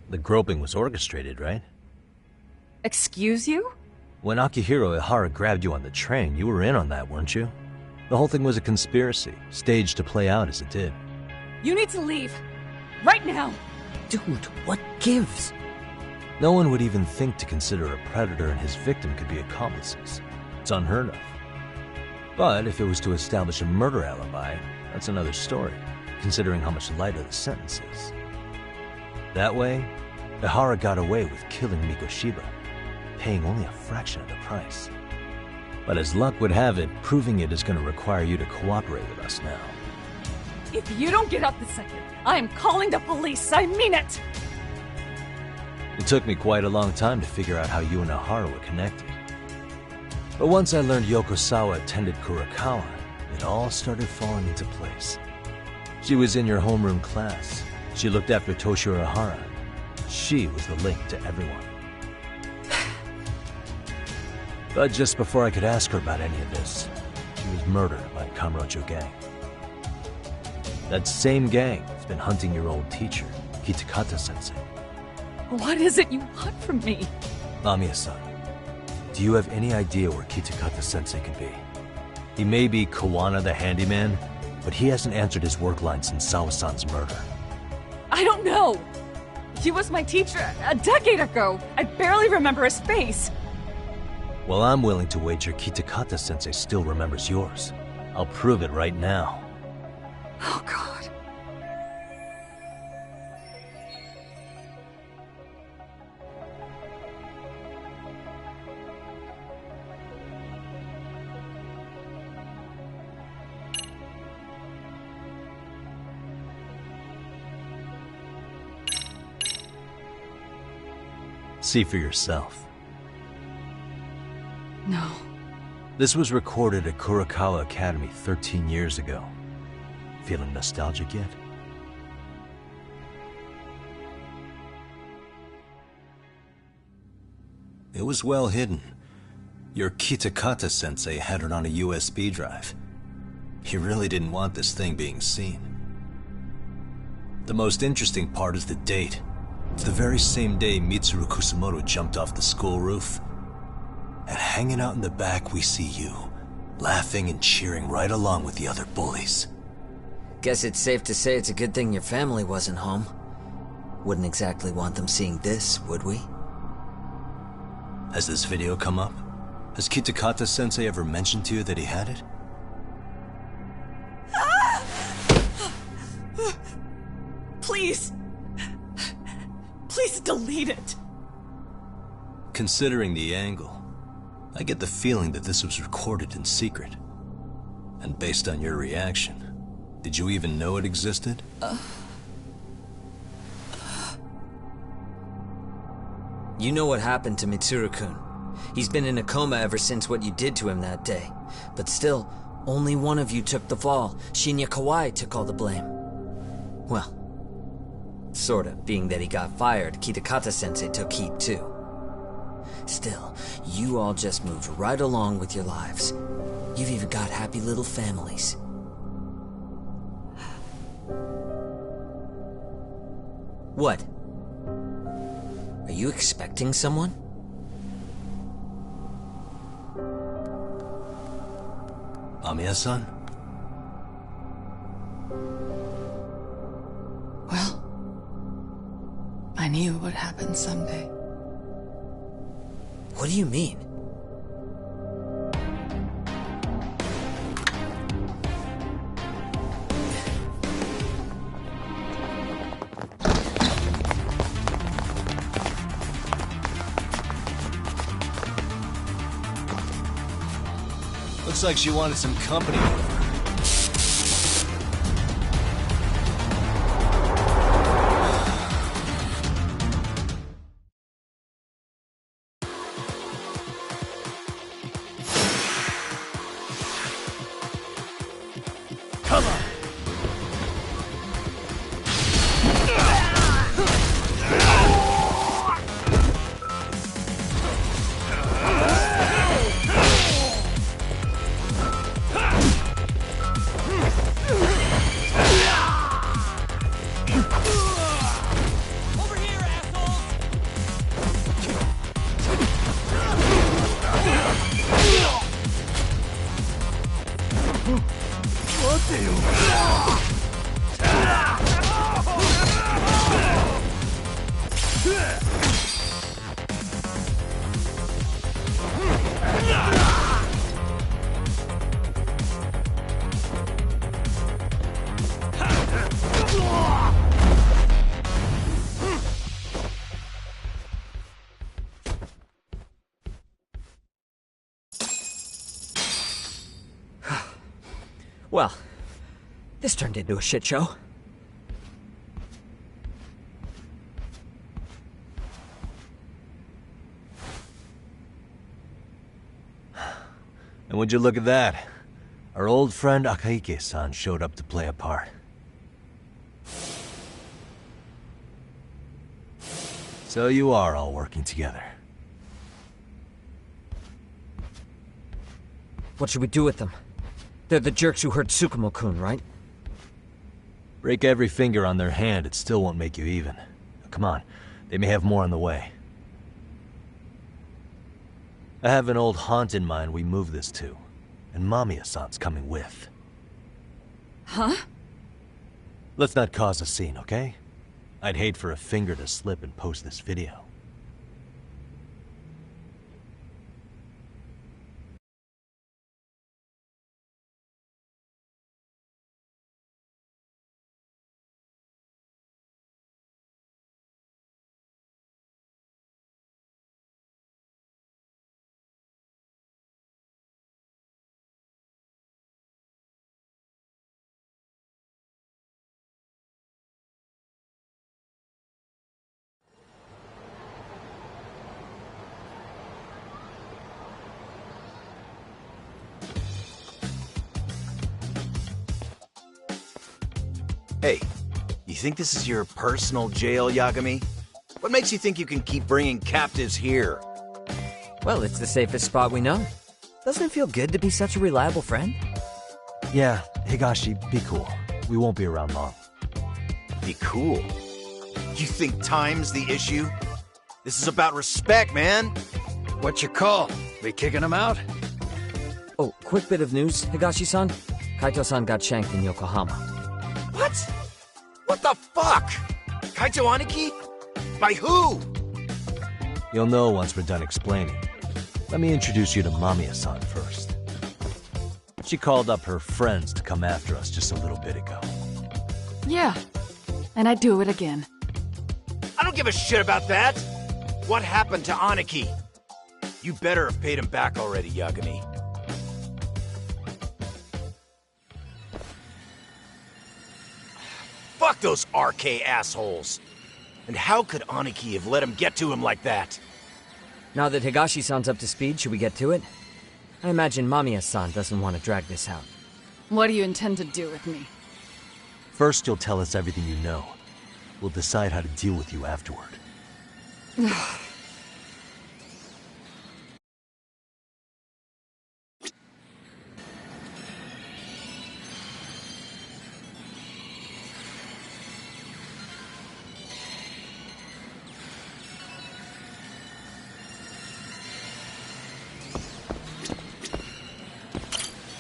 The groping was orchestrated, right? Excuse you? When Akihiro Ihara grabbed you on the train, you were in on that, weren't you? The whole thing was a conspiracy, staged to play out as it did. You need to leave. Right now. Dude, what gives? No one would even think to consider a predator and his victim could be accomplices. It's unheard of. But if it was to establish a murder alibi, that's another story, considering how much lighter the sentence is. That way, Ihara got away with killing Mikoshiba, paying only a fraction of the price. But as luck would have it, proving it is going to require you to cooperate with us now. If you don't get up this second, I am calling the police. I mean it. It took me quite a long time to figure out how you and Ihara were connected. But once I learned Yokosawa attended Kurakawa, it all started falling into place. She was in your homeroom class. She looked after Toshiro Ihara. She was the link to everyone. But just before I could ask her about any of this, she was murdered by a Kamurocho gang. That same gang has been hunting your old teacher, Kitakata-sensei. What is it you want from me? Amiya-san, do you have any idea where Kitakata-sensei could be? He may be Kawana the handyman, but he hasn't answered his work line since Sawa-san's murder. I don't know. He was my teacher a decade ago. I barely remember his face. Well, I'm willing to wager Kitakata-sensei still remembers yours. I'll prove it right now. Oh, God. See for yourself. No. This was recorded at Kurakawa Academy 13 years ago. Feeling nostalgic yet? It was well hidden. Your Kitakata-sensei had it on a USB drive. He really didn't want this thing being seen. The most interesting part is the date. It's the very same day Mitsuru Kusumoto jumped off the school roof. And hanging out in the back, we see you, laughing and cheering right along with the other bullies. Guess it's safe to say it's a good thing your family wasn't home. Wouldn't exactly want them seeing this, would we? Has this video come up? Has Kitakata-sensei ever mentioned to you that he had it? Please. Please delete it. Considering the angle, I get the feeling that this was recorded in secret. And based on your reaction, did you even know it existed? You know what happened to Mitsuru-kun. He's been in a coma ever since what you did to him that day. But still, only one of you took the fall. Shinya Kawai took all the blame. Well, sorta, being that he got fired, Kitakata-sensei took heat too. Still, you all just moved right along with your lives. You've even got happy little families. What? Are you expecting someone? Amiya-san? Well, I knew it would happen someday. What do you mean? Looks like she wanted some company. Come on! Well, this turned into a shit show. And would you look at that? Our old friend Akahike-san showed up to play a part. So you are all working together. What should we do with them? They're the jerks who hurt Tsukumo-kun, right? Break every finger on their hand, it still won't make you even. Come on, they may have more on the way. I have an old haunt in mind we move this to, and Mamiya-san's coming with. Huh? Let's not cause a scene, okay? I'd hate for a finger to slip and post this video. Hey, you think this is your personal jail, Yagami? What makes you think you can keep bringing captives here? Well, it's the safest spot we know. Doesn't it feel good to be such a reliable friend? Yeah, Higashi, be cool. We won't be around long. Be cool? You think time's the issue? This is about respect, man! What's your call? We kicking him out? Oh, quick bit of news, Higashi-san. Kaito-san got shanked in Yokohama. What? What the fuck? Kaito Aniki? By who? You'll know once we're done explaining. Let me introduce you to Mamiya-san first. She called up her friends to come after us just a little bit ago. Yeah, and I'd do it again. I don't give a shit about that! What happened to Aniki? You better have paid him back already, Yagami. Fuck those RK assholes! And how could Aniki have let him get to him like that? Now that Higashi-san's up to speed, should we get to it? I imagine Mamiya-san doesn't want to drag this out. What do you intend to do with me? First, you'll tell us everything you know. We'll decide how to deal with you afterward.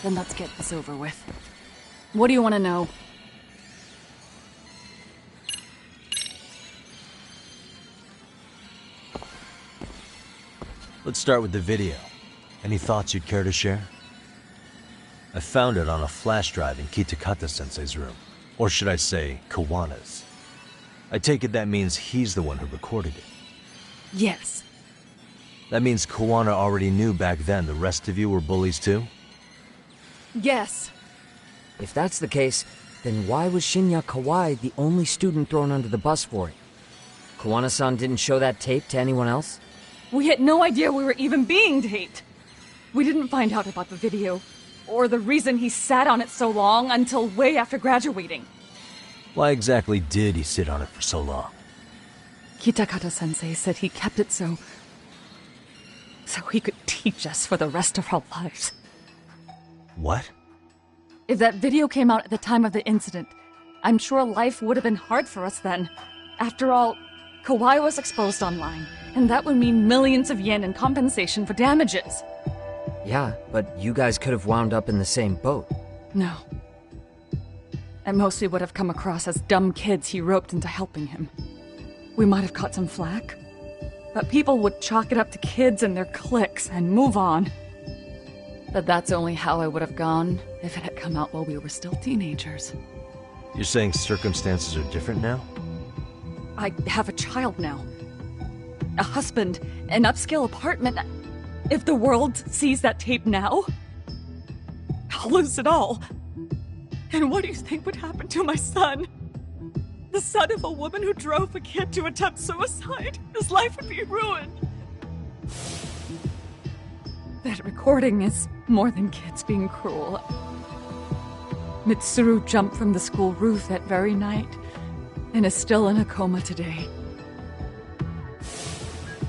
Then let's get this over with. What do you want to know? Let's start with the video. Any thoughts you'd care to share? I found it on a flash drive in Kitakata-sensei's room. Or should I say, Kawana's. I take it that means he's the one who recorded it. Yes. That means Kawana already knew back then the rest of you were bullies too? Yes. If that's the case, then why was Shinya Kawai the only student thrown under the bus for it? Kawana-san didn't show that tape to anyone else? We had no idea we were even being taped. We didn't find out about the video, or the reason he sat on it so long until way after graduating. Why exactly did he sit on it for so long? Kitakata-sensei said he kept it so he could teach us for the rest of our lives. What? If that video came out at the time of the incident, I'm sure life would have been hard for us then. After all, Kawai was exposed online, and that would mean millions of yen in compensation for damages. Yeah, but you guys could have wound up in the same boat. No. At most we would have come across as dumb kids he roped into helping him. We might have caught some flack, but people would chalk it up to kids and their cliques and move on. But that's only how I would have gone if it had come out while we were still teenagers. You're saying circumstances are different now? I have a child now. A husband, an upscale apartment. If the world sees that tape now, I'll lose it all. And what do you think would happen to my son? The son of a woman who drove a kid to attempt suicide? His life would be ruined. That recording is more than kids being cruel. Mitsuru jumped from the school roof that very night and is still in a coma today.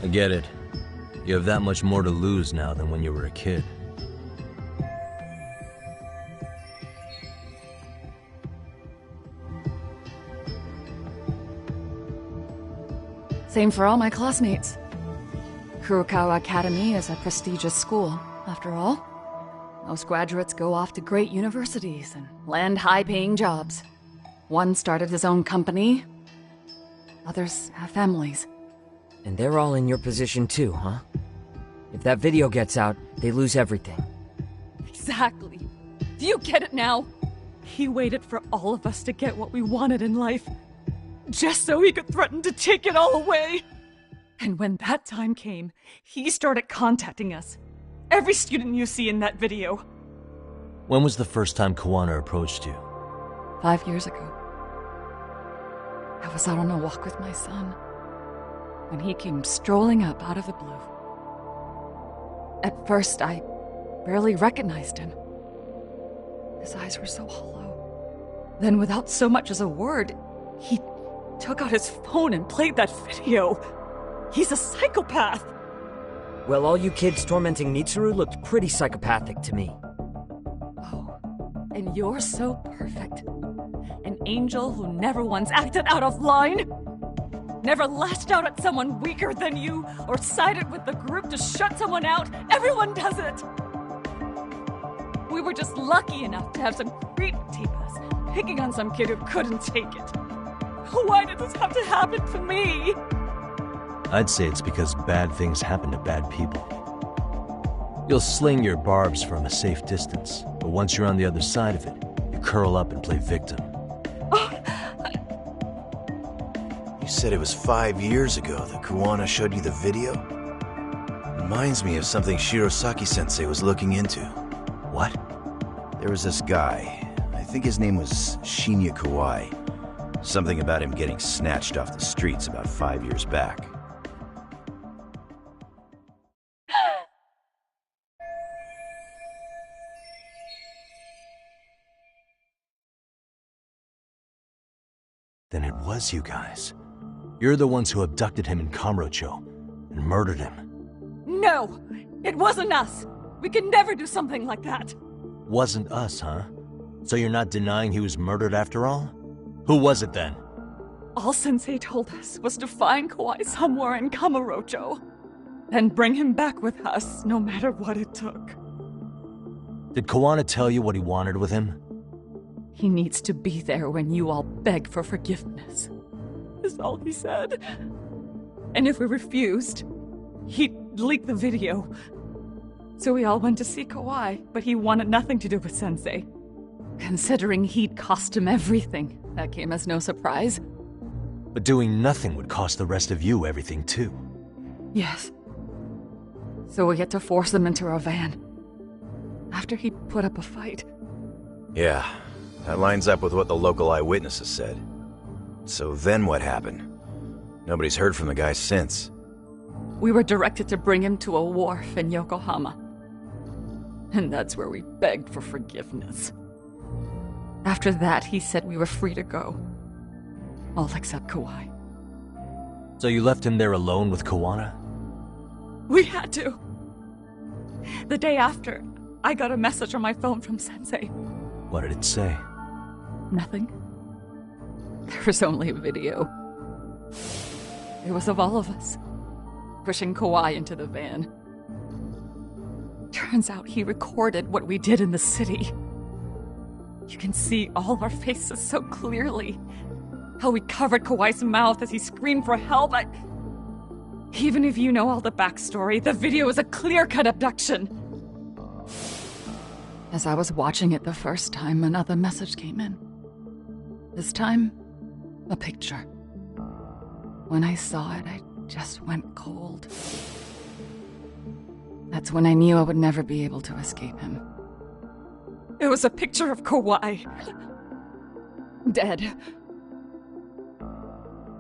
I get it. You have that much more to lose now than when you were a kid. Same for all my classmates. Kurokawa Academy is a prestigious school, after all. Most graduates go off to great universities and land high-paying jobs. One started his own company. Others have families. And they're all in your position too, huh? If that video gets out, they lose everything. Exactly. Do you get it now? He waited for all of us to get what we wanted in life, just so he could threaten to take it all away. And when that time came, he started contacting us. Every student you see in that video. When was the first time Kawana approached you? 5 years ago. I was out on a walk with my son when he came strolling up out of the blue. At first, I barely recognized him. His eyes were so hollow. Then, without so much as a word, he took out his phone and played that video. He's a psychopath! Well, all you kids tormenting Mitsuru looked pretty psychopathic to me. Oh, and you're so perfect. An angel who never once acted out of line? Never lashed out at someone weaker than you, or sided with the group to shut someone out? Everyone does it! We were just lucky enough to have some creep tape us, picking on some kid who couldn't take it. Why did this have to happen to me? I'd say it's because bad things happen to bad people. You'll sling your barbs from a safe distance, but once you're on the other side of it, you curl up and play victim. You said it was 5 years ago that Kawana showed you the video? Reminds me of something Shirosaki-sensei was looking into. What? There was this guy. I think his name was Shinya Kawai. Something about him getting snatched off the streets about 5 years back. Then it was you guys. You're the ones who abducted him in Kamurocho and murdered him. No! It wasn't us! We could never do something like that! Wasn't us, huh? So you're not denying he was murdered after all? Who was it then? All Sensei told us was to find Kawai somewhere in Kamurocho, then bring him back with us, no matter what it took. Did Kawana tell you what he wanted with him? He needs to be there when you all beg for forgiveness, is all he said. And if we refused, he'd leak the video. So we all went to see Kawai, but he wanted nothing to do with Sensei. Considering he'd cost him everything, that came as no surprise. But doing nothing would cost the rest of you everything too. Yes. So we had to force him into our van. After he put up a fight. Yeah, that lines up with what the local eyewitnesses said. So then what happened? Nobody's heard from the guy since. We were directed to bring him to a wharf in Yokohama. And that's where we begged for forgiveness. After that, he said we were free to go. All except Kawai. So you left him there alone with Kawana? We had to. The day after, I got a message on my phone from Sensei. What did it say? Nothing. There was only a video. It was of all of us, pushing Kawai into the van. Turns out he recorded what we did in the city. You can see all our faces so clearly. How we covered Kawai's mouth as he screamed for help. Even if you know all the backstory, the video is a clear-cut abduction. As I was watching it the first time, another message came in. This time, a picture. When I saw it, I just went cold. That's when I knew I would never be able to escape him. It was a picture of Kawai, dead.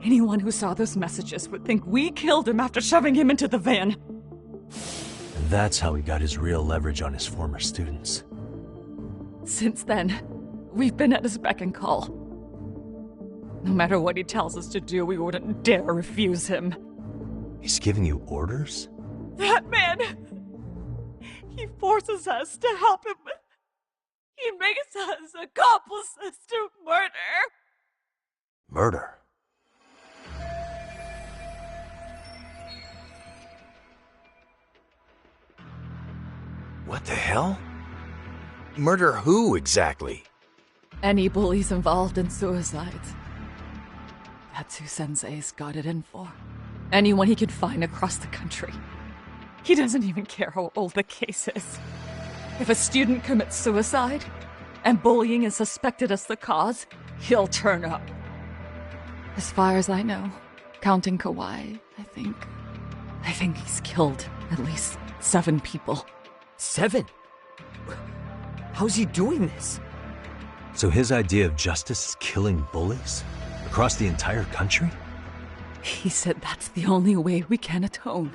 Anyone who saw those messages would think we killed him after shoving him into the van. And that's how he got his real leverage on his former students. Since then, we've been at his beck and call. No matter what he tells us to do, we wouldn't dare refuse him. He's giving you orders? That man! He forces us to help him. He makes us accomplices to murder. Murder? What the hell? Murder who, exactly? Any bullies involved in suicides. That's who Sensei's got it in for. Anyone he could find across the country. He doesn't even care how old the case is. If a student commits suicide, and bullying is suspected as the cause, he'll turn up. As far as I know, counting Kawhi, I think he's killed at least 7 people. 7? How's he doing this? So his idea of justice is killing bullies? Across the entire country? He said that's the only way we can atone.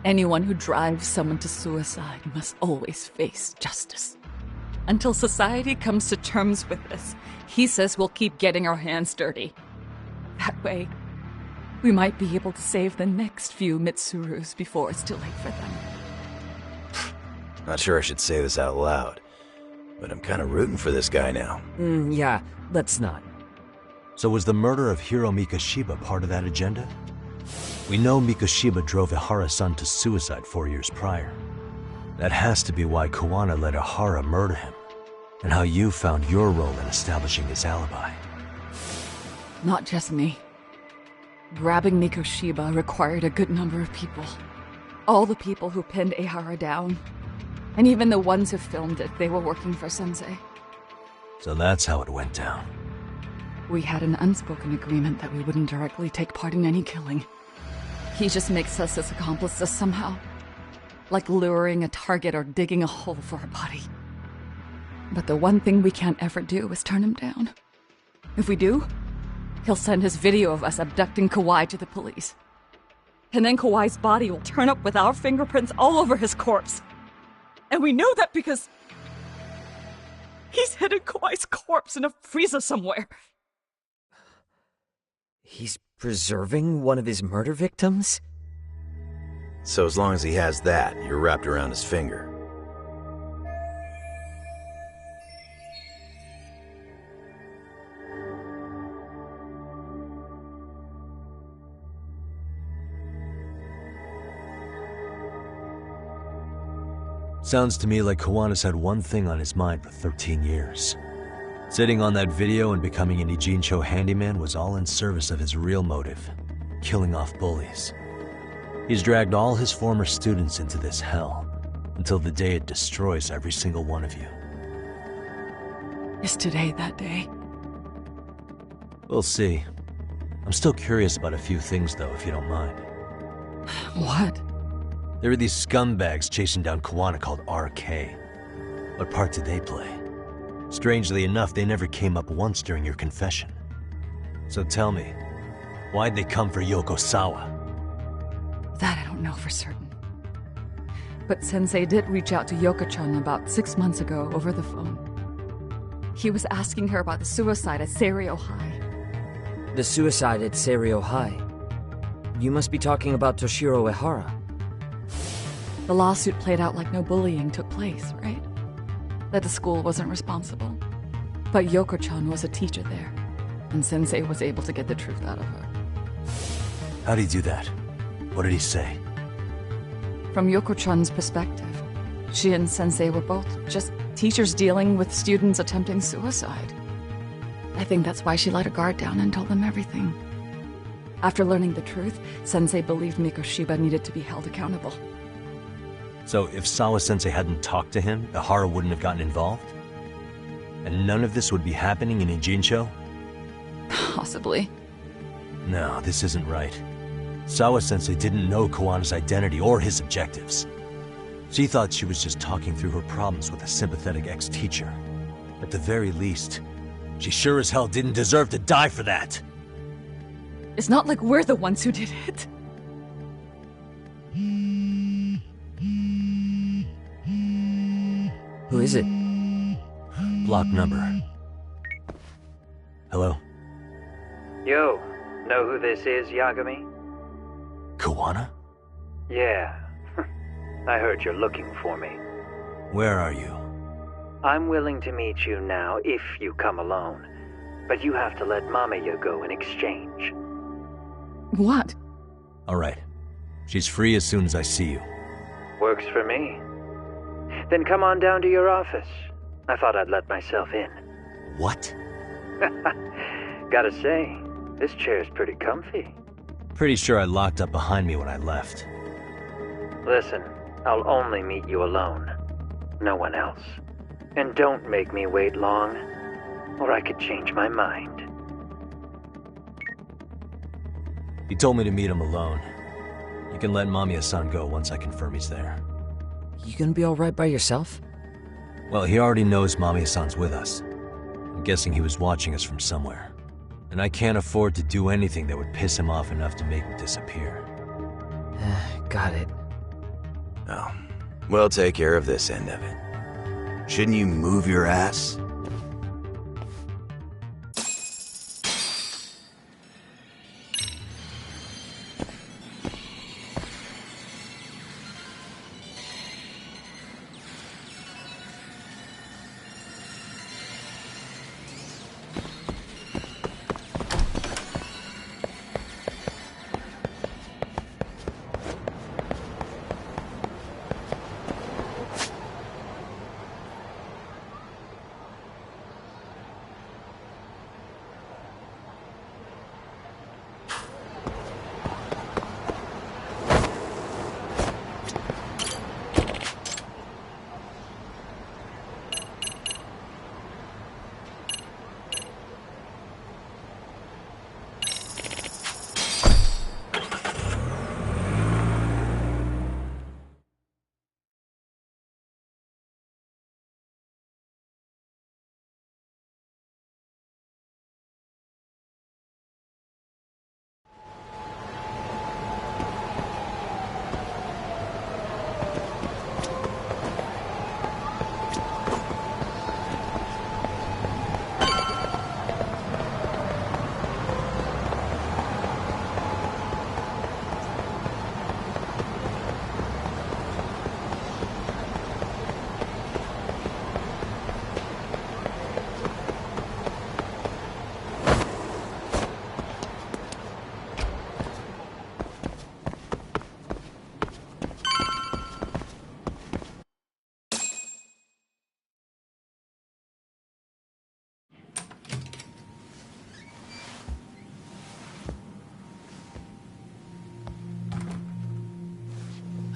Anyone who drives someone to suicide must always face justice. Until society comes to terms with this, he says we'll keep getting our hands dirty. That way, we might be able to save the next few Mitsurus before it's too late for them. Not sure I should say this out loud, but I'm kind of rooting for this guy now. Yeah, let's not. So was the murder of Hiro Mikoshiba part of that agenda? We know Mikoshiba drove Ihara-san to suicide 4 years prior. That has to be why Kawana let Ihara murder him, and how you found your role in establishing his alibi. Not just me. Grabbing Mikoshiba required a good number of people. All the people who pinned Ihara down, and even the ones who filmed it, they were working for Sensei. So that's how it went down. We had an unspoken agreement that we wouldn't directly take part in any killing. He just makes us his accomplices somehow. Like luring a target or digging a hole for a body. But the one thing we can't ever do is turn him down. If we do, he'll send his video of us abducting Kawhi to the police. And then Kawhi's body will turn up with our fingerprints all over his corpse. And we know that because he's hidden Kawhi's corpse in a freezer somewhere. He's preserving one of his murder victims? So as long as he has that, you're wrapped around his finger. Sounds to me like Kawana's had one thing on his mind for 13 years. Sitting on that video and becoming an Ijincho handyman was all in service of his real motive, killing off bullies. He's dragged all his former students into this hell, until the day it destroys every single one of you. Is today that day? We'll see. I'm still curious about a few things though, if you don't mind. What? There are these scumbags chasing down Kawana called RK. What part did they play? Strangely enough, they never came up once during your confession. So tell me, why'd they come for Yokosawa? That I don't know for certain. But Sensei did reach out to Yoko-chan about 6 months ago over the phone. He was asking her about the suicide at Seiryo High. The suicide at Seiryo High? You must be talking about Toshiro Ihara. The lawsuit played out like no bullying took place, right? That the school wasn't responsible. But Yoko-chan was a teacher there, and Sensei was able to get the truth out of her. How'd he do that? What did he say? From Yoko-chan's perspective, she and Sensei were both just teachers dealing with students attempting suicide. I think that's why she let her guard down and told them everything. After learning the truth, Sensei believed Mikoshiba needed to be held accountable. So if Sawa-sensei hadn't talked to him, Ihara wouldn't have gotten involved? And none of this would be happening in Ijincho? Possibly. No, this isn't right. Sawa-sensei didn't know Kawana's identity or his objectives. She thought she was just talking through her problems with a sympathetic ex-teacher. At the very least, She sure as hell didn't deserve to die for that. It's not like we're the ones who did it. Who is it? Block number. Hello? Yo, know who this is, Yagami? Kawana? Yeah. I heard you're looking for me. Where are you? I'm willing to meet you now if you come alone. But you have to let Mamiya go in exchange. What? Alright. She's free as soon as I see you. Works for me. Then come on down to your office. I thought I'd let myself in. What? Gotta say, this chair's pretty comfy. Pretty sure I locked up behind me when I left. Listen, I'll only meet you alone. No one else. And don't make me wait long, or I could change my mind. He told me to meet him alone. You can let Mamiya-san go once I confirm he's there. You gonna be alright by yourself? Well, he already knows Mamiya-san's with us. I'm guessing he was watching us from somewhere. And I can't afford to do anything that would piss him off enough to make him disappear. Got it. Oh, we'll take care of this end of it. Shouldn't you move your ass?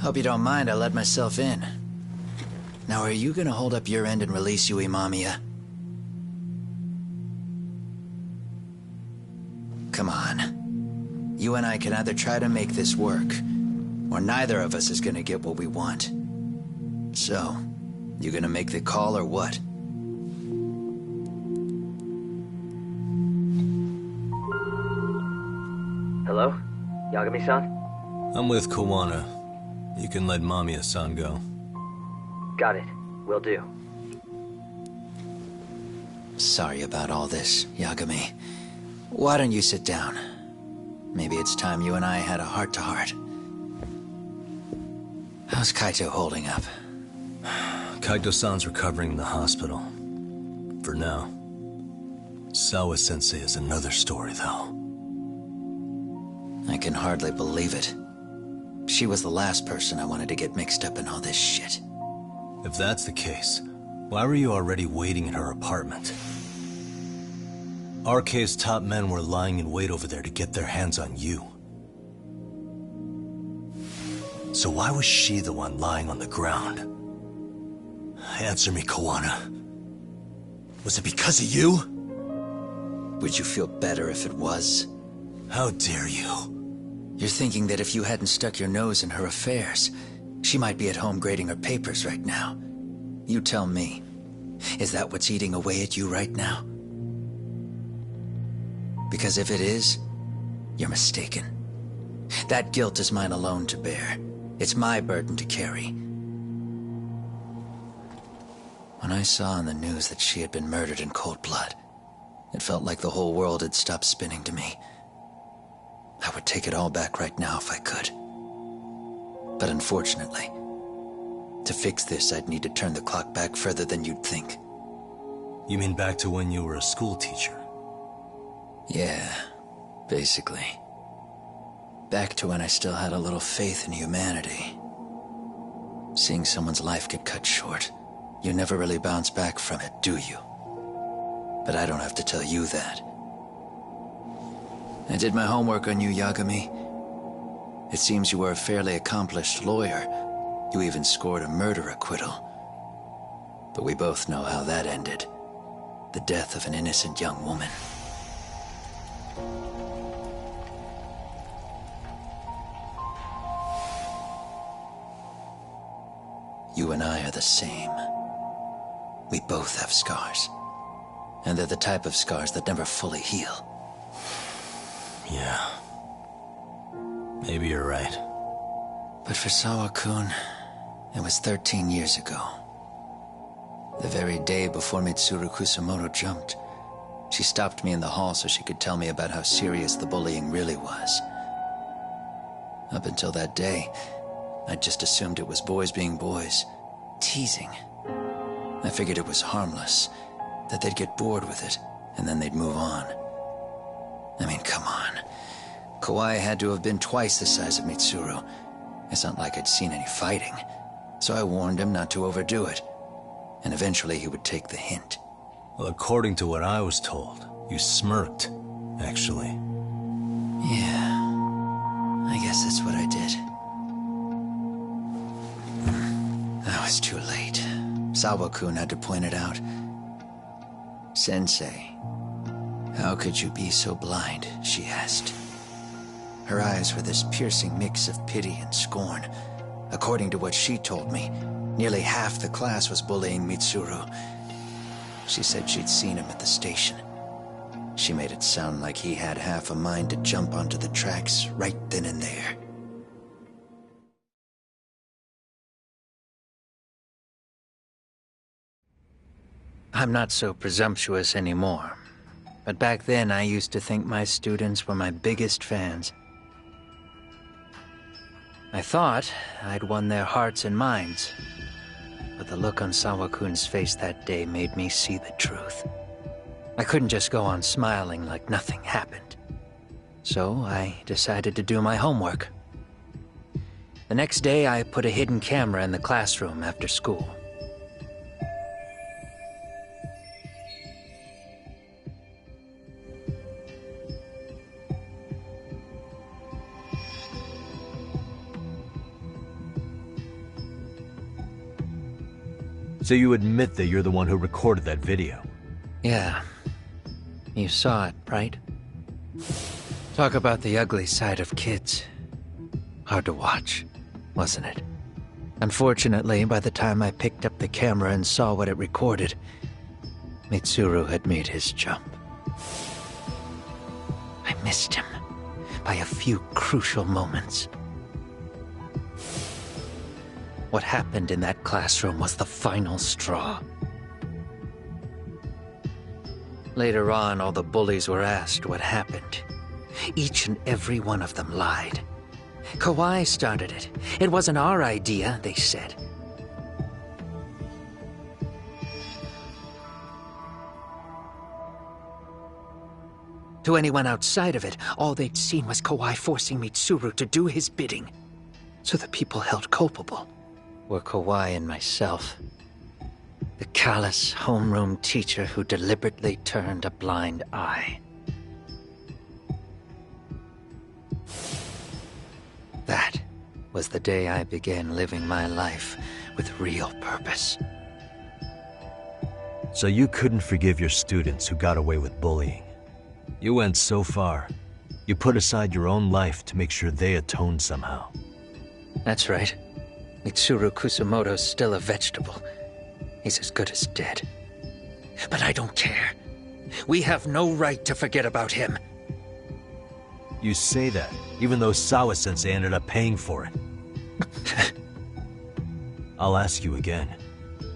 Hope you don't mind I let myself in. Now are you gonna hold up your end and release Yui Mamiya? Come on. You and I can either try to make this work, or neither of us is gonna get what we want. So, you gonna make the call or what? Hello? Yagami-san? I'm with Kawana. You can let Mamiya-san go. Got it. Will do. Sorry about all this, Yagami. Why don't you sit down? Maybe it's time you and I had a heart-to-heart. How's Kaito holding up? Kaito-san's recovering in the hospital. For now. Sawa-sensei is another story, though. I can hardly believe it. She was the last person I wanted to get mixed up in all this shit. If that's the case, why were you already waiting in her apartment? RK's top men were lying in wait over there to get their hands on you. So why was she the one lying on the ground? Answer me, Kawana. Was it because of you? Would you feel better if it was? How dare you? You're thinking that if you hadn't stuck your nose in her affairs, she might be at home grading her papers right now. You tell me. Is that what's eating away at you right now? Because if it is, you're mistaken. That guilt is mine alone to bear. It's my burden to carry. When I saw on the news that she had been murdered in cold blood, it felt like the whole world had stopped spinning to me. I would take it all back right now if I could. But unfortunately, to fix this, I'd need to turn the clock back further than you'd think. You mean back to when you were a school teacher? Yeah, basically. Back to when I still had a little faith in humanity. Seeing someone's life get cut short, you never really bounce back from it, do you? But I don't have to tell you that. I did my homework on you, Yagami. It seems you were a fairly accomplished lawyer. You even scored a murder acquittal. But we both know how that ended. The death of an innocent young woman. You and I are the same. We both have scars. And they're the type of scars that never fully heal. Yeah. Maybe you're right. But for Sawa-kun, it was 13 years ago. The very day before Mitsuru Kusumoto jumped, she stopped me in the hall so she could tell me about how serious the bullying really was. Up until that day, I just assumed it was boys being boys, teasing. I figured it was harmless, that they'd get bored with it, and then they'd move on. I mean, come on. Kawai had to have been twice the size of Mitsuru. It's not like I'd seen any fighting, so I warned him not to overdo it, and eventually he would take the hint. Well, according to what I was told, you smirked, actually. Yeah, I guess that's what I did. I was too late. Sawa-kun had to point it out. Sensei, how could you be so blind, she asked. Her eyes were this piercing mix of pity and scorn. According to what she told me, nearly half the class was bullying Mitsuru. She said she'd seen him at the station. She made it sound like he had half a mind to jump onto the tracks right then and there. I'm not so presumptuous anymore. But back then, I used to think my students were my biggest fans. I thought I'd won their hearts and minds. But the look on Sawa-kun's face that day made me see the truth. I couldn't just go on smiling like nothing happened. So I decided to do my homework. The next day, I put a hidden camera in the classroom after school. So you admit that you're the one who recorded that video? Yeah. You saw it, right? Talk about the ugly side of kids. Hard to watch, wasn't it? Unfortunately, by the time I picked up the camera and saw what it recorded, Mitsuru had made his jump. I missed him by a few crucial moments. What happened in that classroom was the final straw. Later on, all the bullies were asked what happened. Each and every one of them lied. Kawai started it. It wasn't our idea, they said. To anyone outside of it, all they'd seen was Kawai forcing Mitsuru to do his bidding. So the people held culpable were Kawai and myself. The callous homeroom teacher who deliberately turned a blind eye. That was the day I began living my life with real purpose. So you couldn't forgive your students who got away with bullying. You went so far. You put aside your own life to make sure they atoned somehow. That's right. Mitsuru Kusumoto's still a vegetable. He's as good as dead. But I don't care. We have no right to forget about him. You say that, even though Sawa-sensei ended up paying for it. I'll ask you again.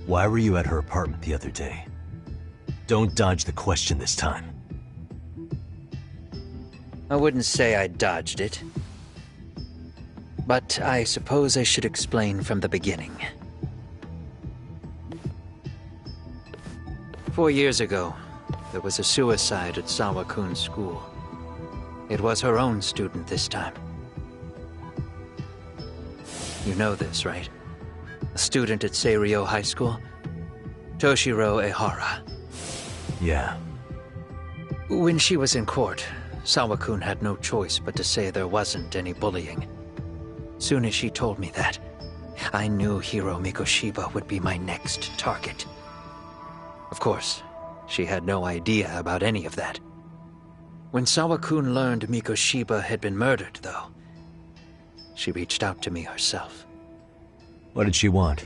Why were you at her apartment the other day? Don't dodge the question this time. I wouldn't say I dodged it. But I suppose I should explain from the beginning. 4 years ago, there was a suicide at Sawa-kun's school. It was her own student this time. You know this, right? A student at Seiryo High School? Toshiro Ehara. Yeah. When she was in court, Sawa-kun had no choice but to say there wasn't any bullying. Soon as she told me that, I knew Hiro Mikoshiba would be my next target. Of course, she had no idea about any of that. When Sawa-kun learned Mikoshiba had been murdered, though, she reached out to me herself. What did she want?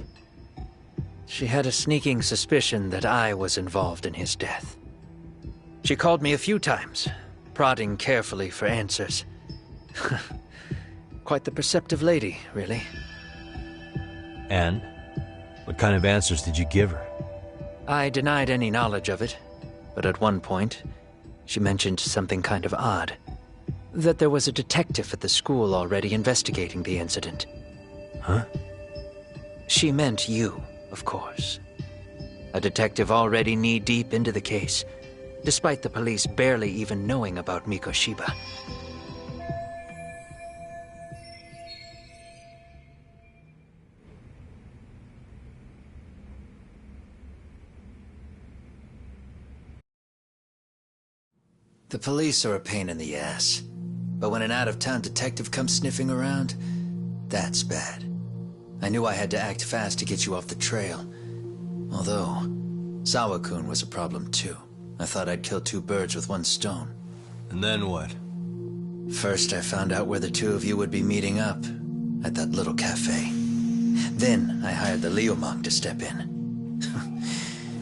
She had a sneaking suspicion that I was involved in his death. She called me a few times, prodding carefully for answers. Quite the perceptive lady, really. And? What kind of answers did you give her? I denied any knowledge of it, but at one point, she mentioned something kind of odd. That there was a detective at the school already investigating the incident. Huh? She meant you, of course. A detective already knee-deep into the case, despite the police barely even knowing about Mikoshiba. The police are a pain in the ass. But when an out-of-town detective comes sniffing around, that's bad. I knew I had to act fast to get you off the trail. Although, Sawa-kun was a problem too. I thought I'd kill 2 birds with 1 stone. And then what? First, I found out where the 2 of you would be meeting up, at that little cafe. Then, I hired the Liumang to step in.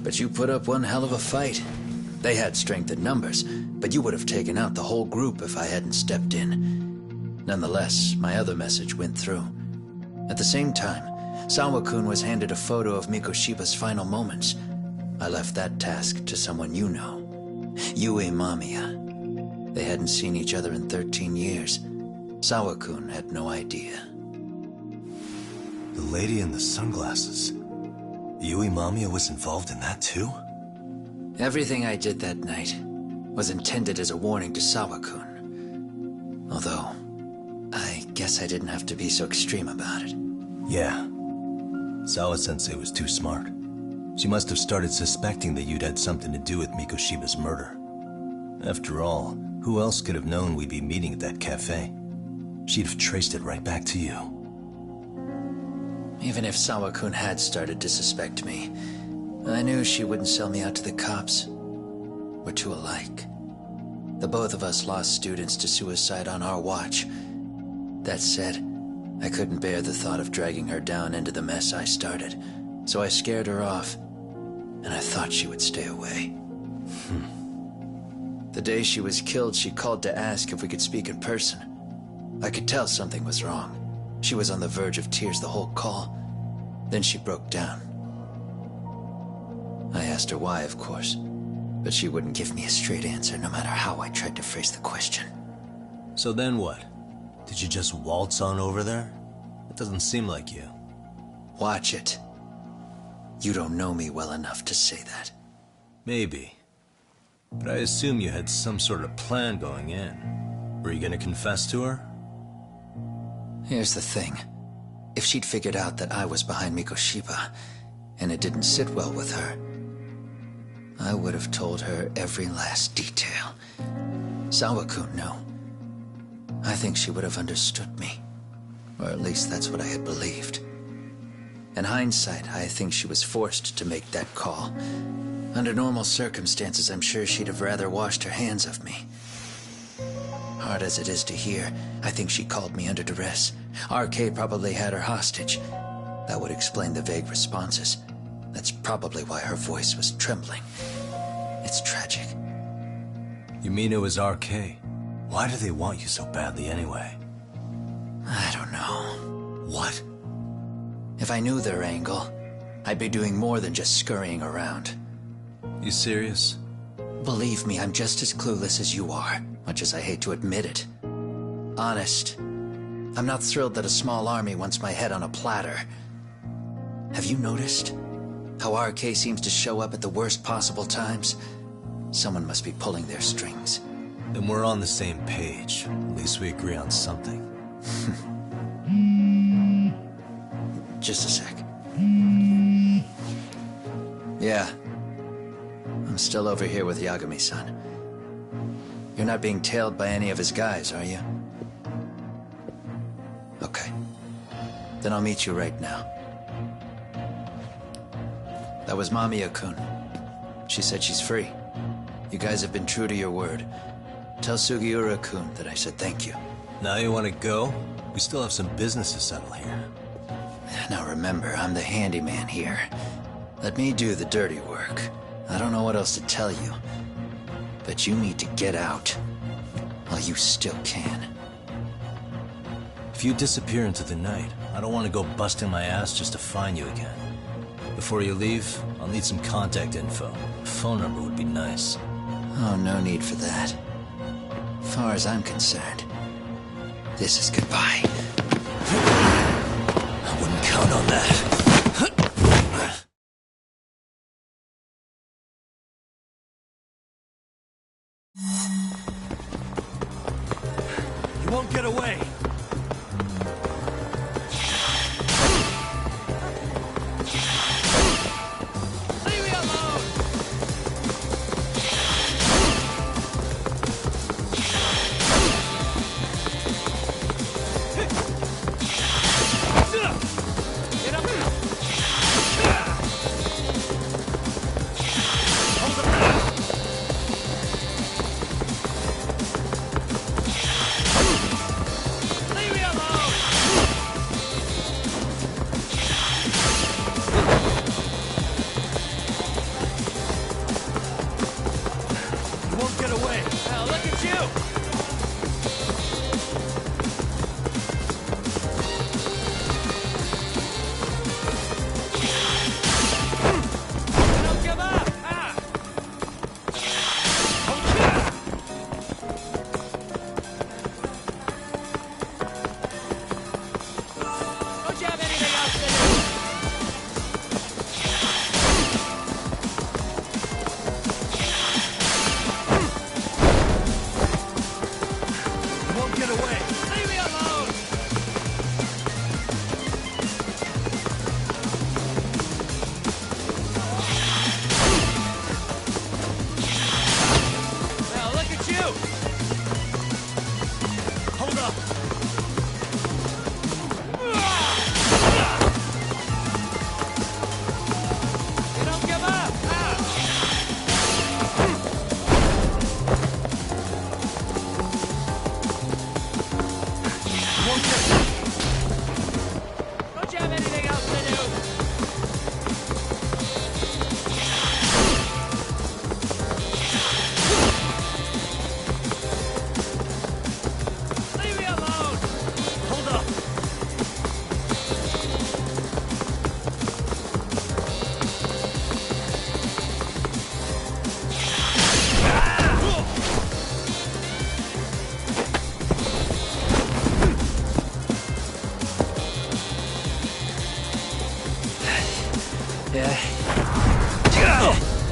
But you put up one hell of a fight. They had strength in numbers, but you would have taken out the whole group if I hadn't stepped in. Nonetheless, my other message went through. At the same time, Sawa-kun was handed a photo of Mikoshiba's final moments. I left that task to someone you know. Yue Mamiya. They hadn't seen each other in 13 years. Sawa-kun had no idea. The lady in the sunglasses. Yue Mamiya was involved in that too? Everything I did that night was intended as a warning to Sawa-kun. Although, I guess I didn't have to be so extreme about it. Yeah. Sawa-sensei was too smart. She must have started suspecting that you'd had something to do with Mikoshiba's murder. After all, who else could have known we'd be meeting at that cafe? She'd have traced it right back to you. Even if Sawa-kun had started to suspect me, I knew she wouldn't sell me out to the cops. We're too alike. The both of us lost students to suicide on our watch. That said, I couldn't bear the thought of dragging her down into the mess I started, so I scared her off, and I thought she would stay away. The day she was killed, she called to ask if we could speak in person. I could tell something was wrong. She was on the verge of tears the whole call. Then she broke down. I asked her why, of course, but she wouldn't give me a straight answer no matter how I tried to phrase the question. So then what? Did you just waltz on over there? It doesn't seem like you. Watch it. You don't know me well enough to say that. Maybe. But I assume you had some sort of plan going in. Were you gonna confess to her? Here's the thing. If she'd figured out that I was behind Mikoshiba, and it didn't sit well with her, I would have told her every last detail. Sawa-kun, no. I think she would have understood me. Or at least that's what I had believed. In hindsight, I think she was forced to make that call. Under normal circumstances, I'm sure she'd have rather washed her hands of me. Hard as it is to hear, I think she called me under duress. RK probably had her hostage. That would explain the vague responses. That's probably why her voice was trembling. It's tragic. You mean it was RK? Why do they want you so badly anyway? I don't know. What? If I knew their angle, I'd be doing more than just scurrying around. You serious? Believe me, I'm just as clueless as you are, much as I hate to admit it. Honest, I'm not thrilled that a small army wants my head on a platter. Have you noticed how RK seems to show up at the worst possible times? Someone must be pulling their strings. Then we're on the same page. At least we agree on something. Just a sec. Yeah. I'm still over here with Yagami-san. You're not being tailed by any of his guys, are you? Okay. Then I'll meet you right now. That was Mamiya-kun. She said she's free. You guys have been true to your word. Tell Sugiura-kun that I said thank you. Now you want to go? We still have some business to settle here. Now remember, I'm the handyman here. Let me do the dirty work. I don't know what else to tell you. But you need to get out while you still can. If you disappear into the night, I don't want to go busting my ass just to find you again. Before you leave, I'll need some contact info. A phone number would be nice. Oh, no need for that. As far as I'm concerned, this is goodbye. I wouldn't count on that. You won't get away.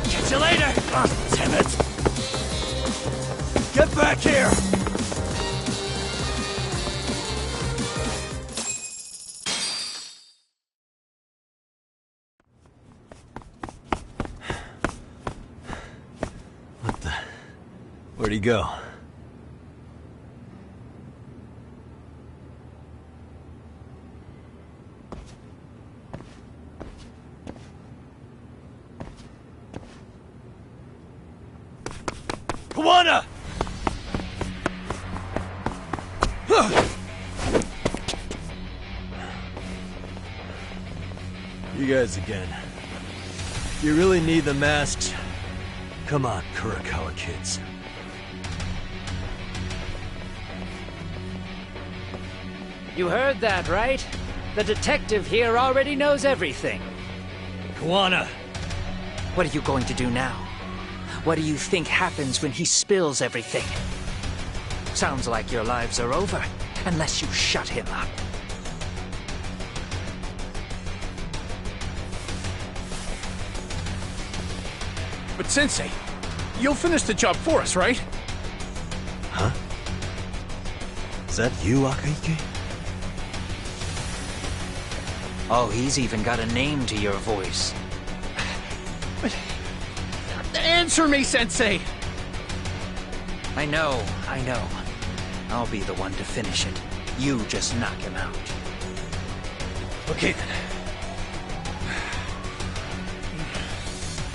Catch you later! Oh, damn it! Get back here! What the? Where'd he go? Kawana! You guys again. You really need the masks? Come on, Kurokawa kids. You heard that, right? The detective here already knows everything. Kuwana! What are you going to do now? What do you think happens when he spills everything? Sounds like your lives are over, unless you shut him up. But Sensei, you'll finish the job for us, right? Huh? Is that you, Akaike? Oh, he's even got a name to your voice. But... answer me, Sensei! I know. I'll be the one to finish it. You just knock him out. Okay then.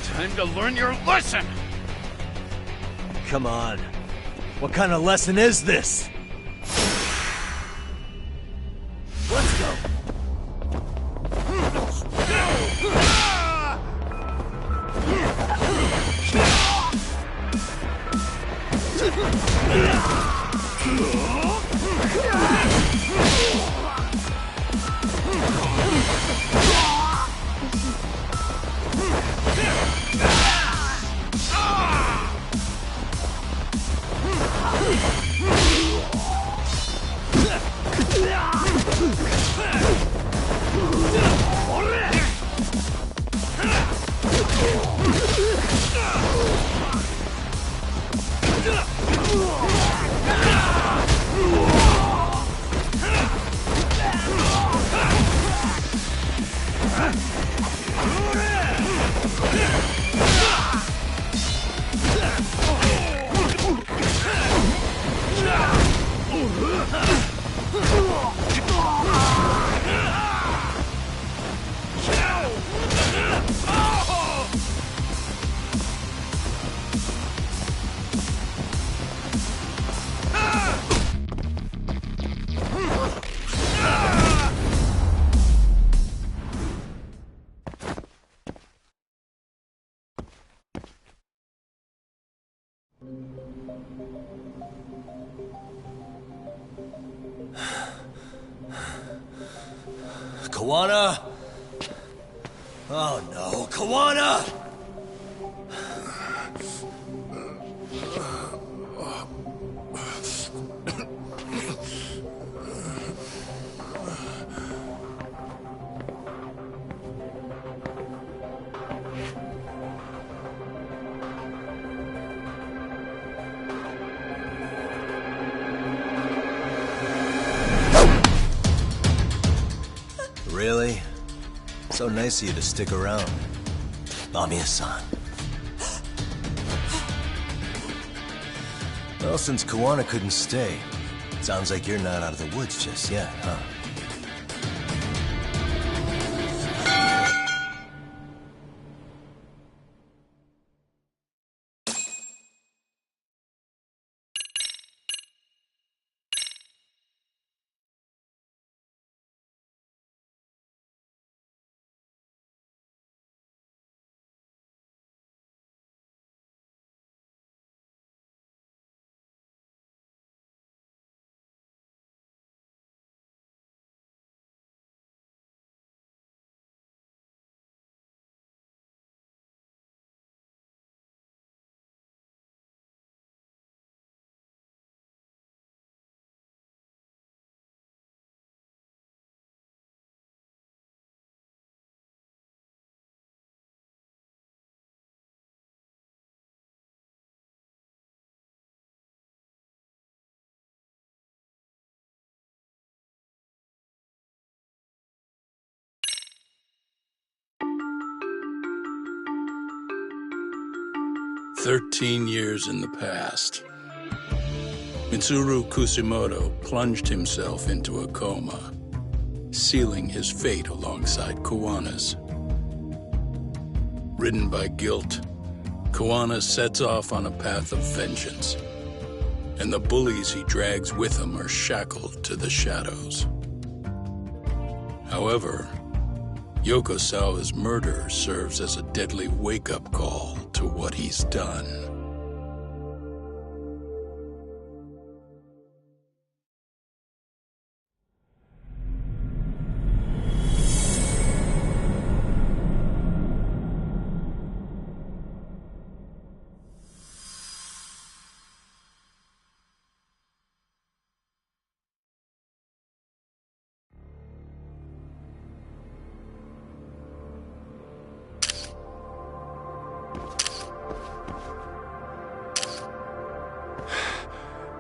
Time to learn your lesson! Come on. What kind of lesson is this? Let's go. Kuwana? Oh no, Kuwana! Really? So nice of you to stick around. Bamiya-san. Well, since Kuwana couldn't stay, sounds like you're not out of the woods just yet, huh? Years in the past. Mitsuru Kusumoto plunged himself into a coma, sealing his fate alongside Kuwana's. Ridden by guilt, Kuwana sets off on a path of vengeance, and the bullies he drags with him are shackled to the shadows. However, Yokosawa's murder serves as a deadly wake-up call to what he's done.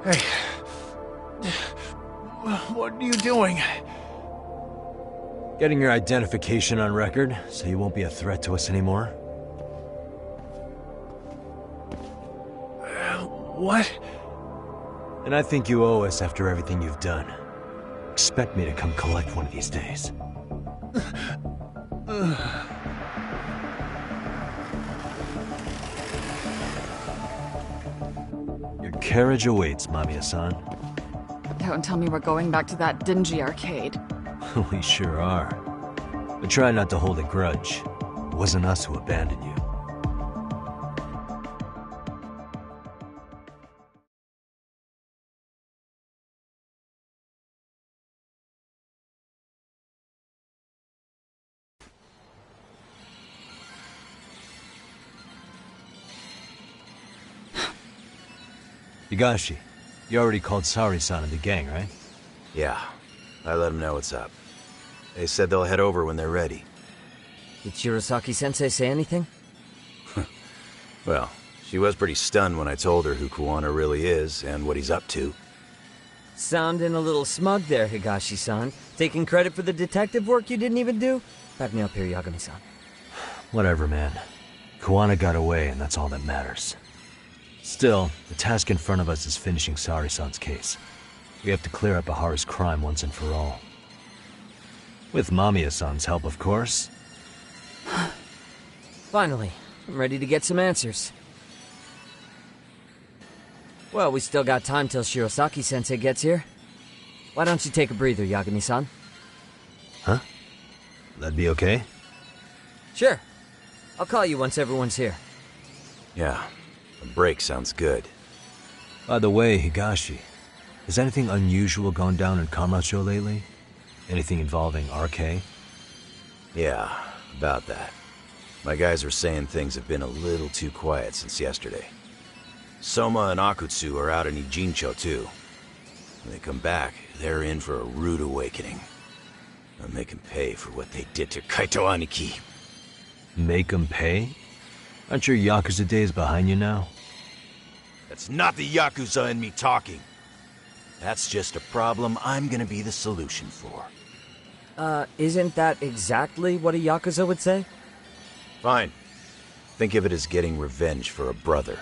Hey. What are you doing? Getting your identification on record, so you won't be a threat to us anymore. What? And I think you owe us after everything you've done. Expect me to come collect one of these days. Your carriage awaits, Mamiya-san. Don't tell me we're going back to that dingy arcade. We sure are. But try not to hold a grudge. It wasn't us who abandoned you. Higashi, you already called Sari-san and the gang, right? Yeah, I let them know what's up. They said they'll head over when they're ready. Did Shirosaki-sensei say anything? Well, she was pretty stunned when I told her who Kuwana really is and what he's up to. Sounding a little smug there, Higashi-san. Taking credit for the detective work you didn't even do? Back me up here, Yagami-san. Whatever, man. Kuwana got away, and that's all that matters. Still, the task in front of us is finishing Sari-san's case. We have to clear up Ahara's crime once and for all. With Mamiya-san's help, of course. Finally, I'm ready to get some answers. Well, we still got time till Shirosaki-sensei gets here. Why don't you take a breather, Yagami-san? Huh? That'd be okay? Sure. I'll call you once everyone's here. Yeah, a break sounds good. By the way, Higashi, has anything unusual gone down in Kamasho lately? Anything involving RK? Yeah, about that. My guys are saying things have been a little too quiet since yesterday. Soma and Akutsu are out in Ijincho too. When they come back, they're in for a rude awakening. I'll make them pay for what they did to Kaito Aniki. Make them pay? Aren't your Yakuza days behind you now? That's not the Yakuza in me talking. That's just a problem I'm gonna be the solution for. Isn't that exactly what a Yakuza would say? Fine. Think of it as getting revenge for a brother.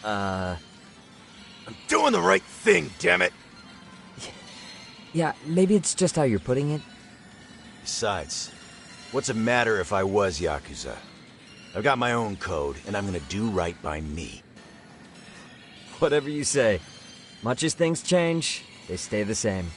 I'm doing the right thing, damn it! Yeah, maybe it's just how you're putting it. Besides, what's it matter if I was Yakuza? I've got my own code, and I'm gonna do right by me. Whatever you say. Much as things change, they stay the same.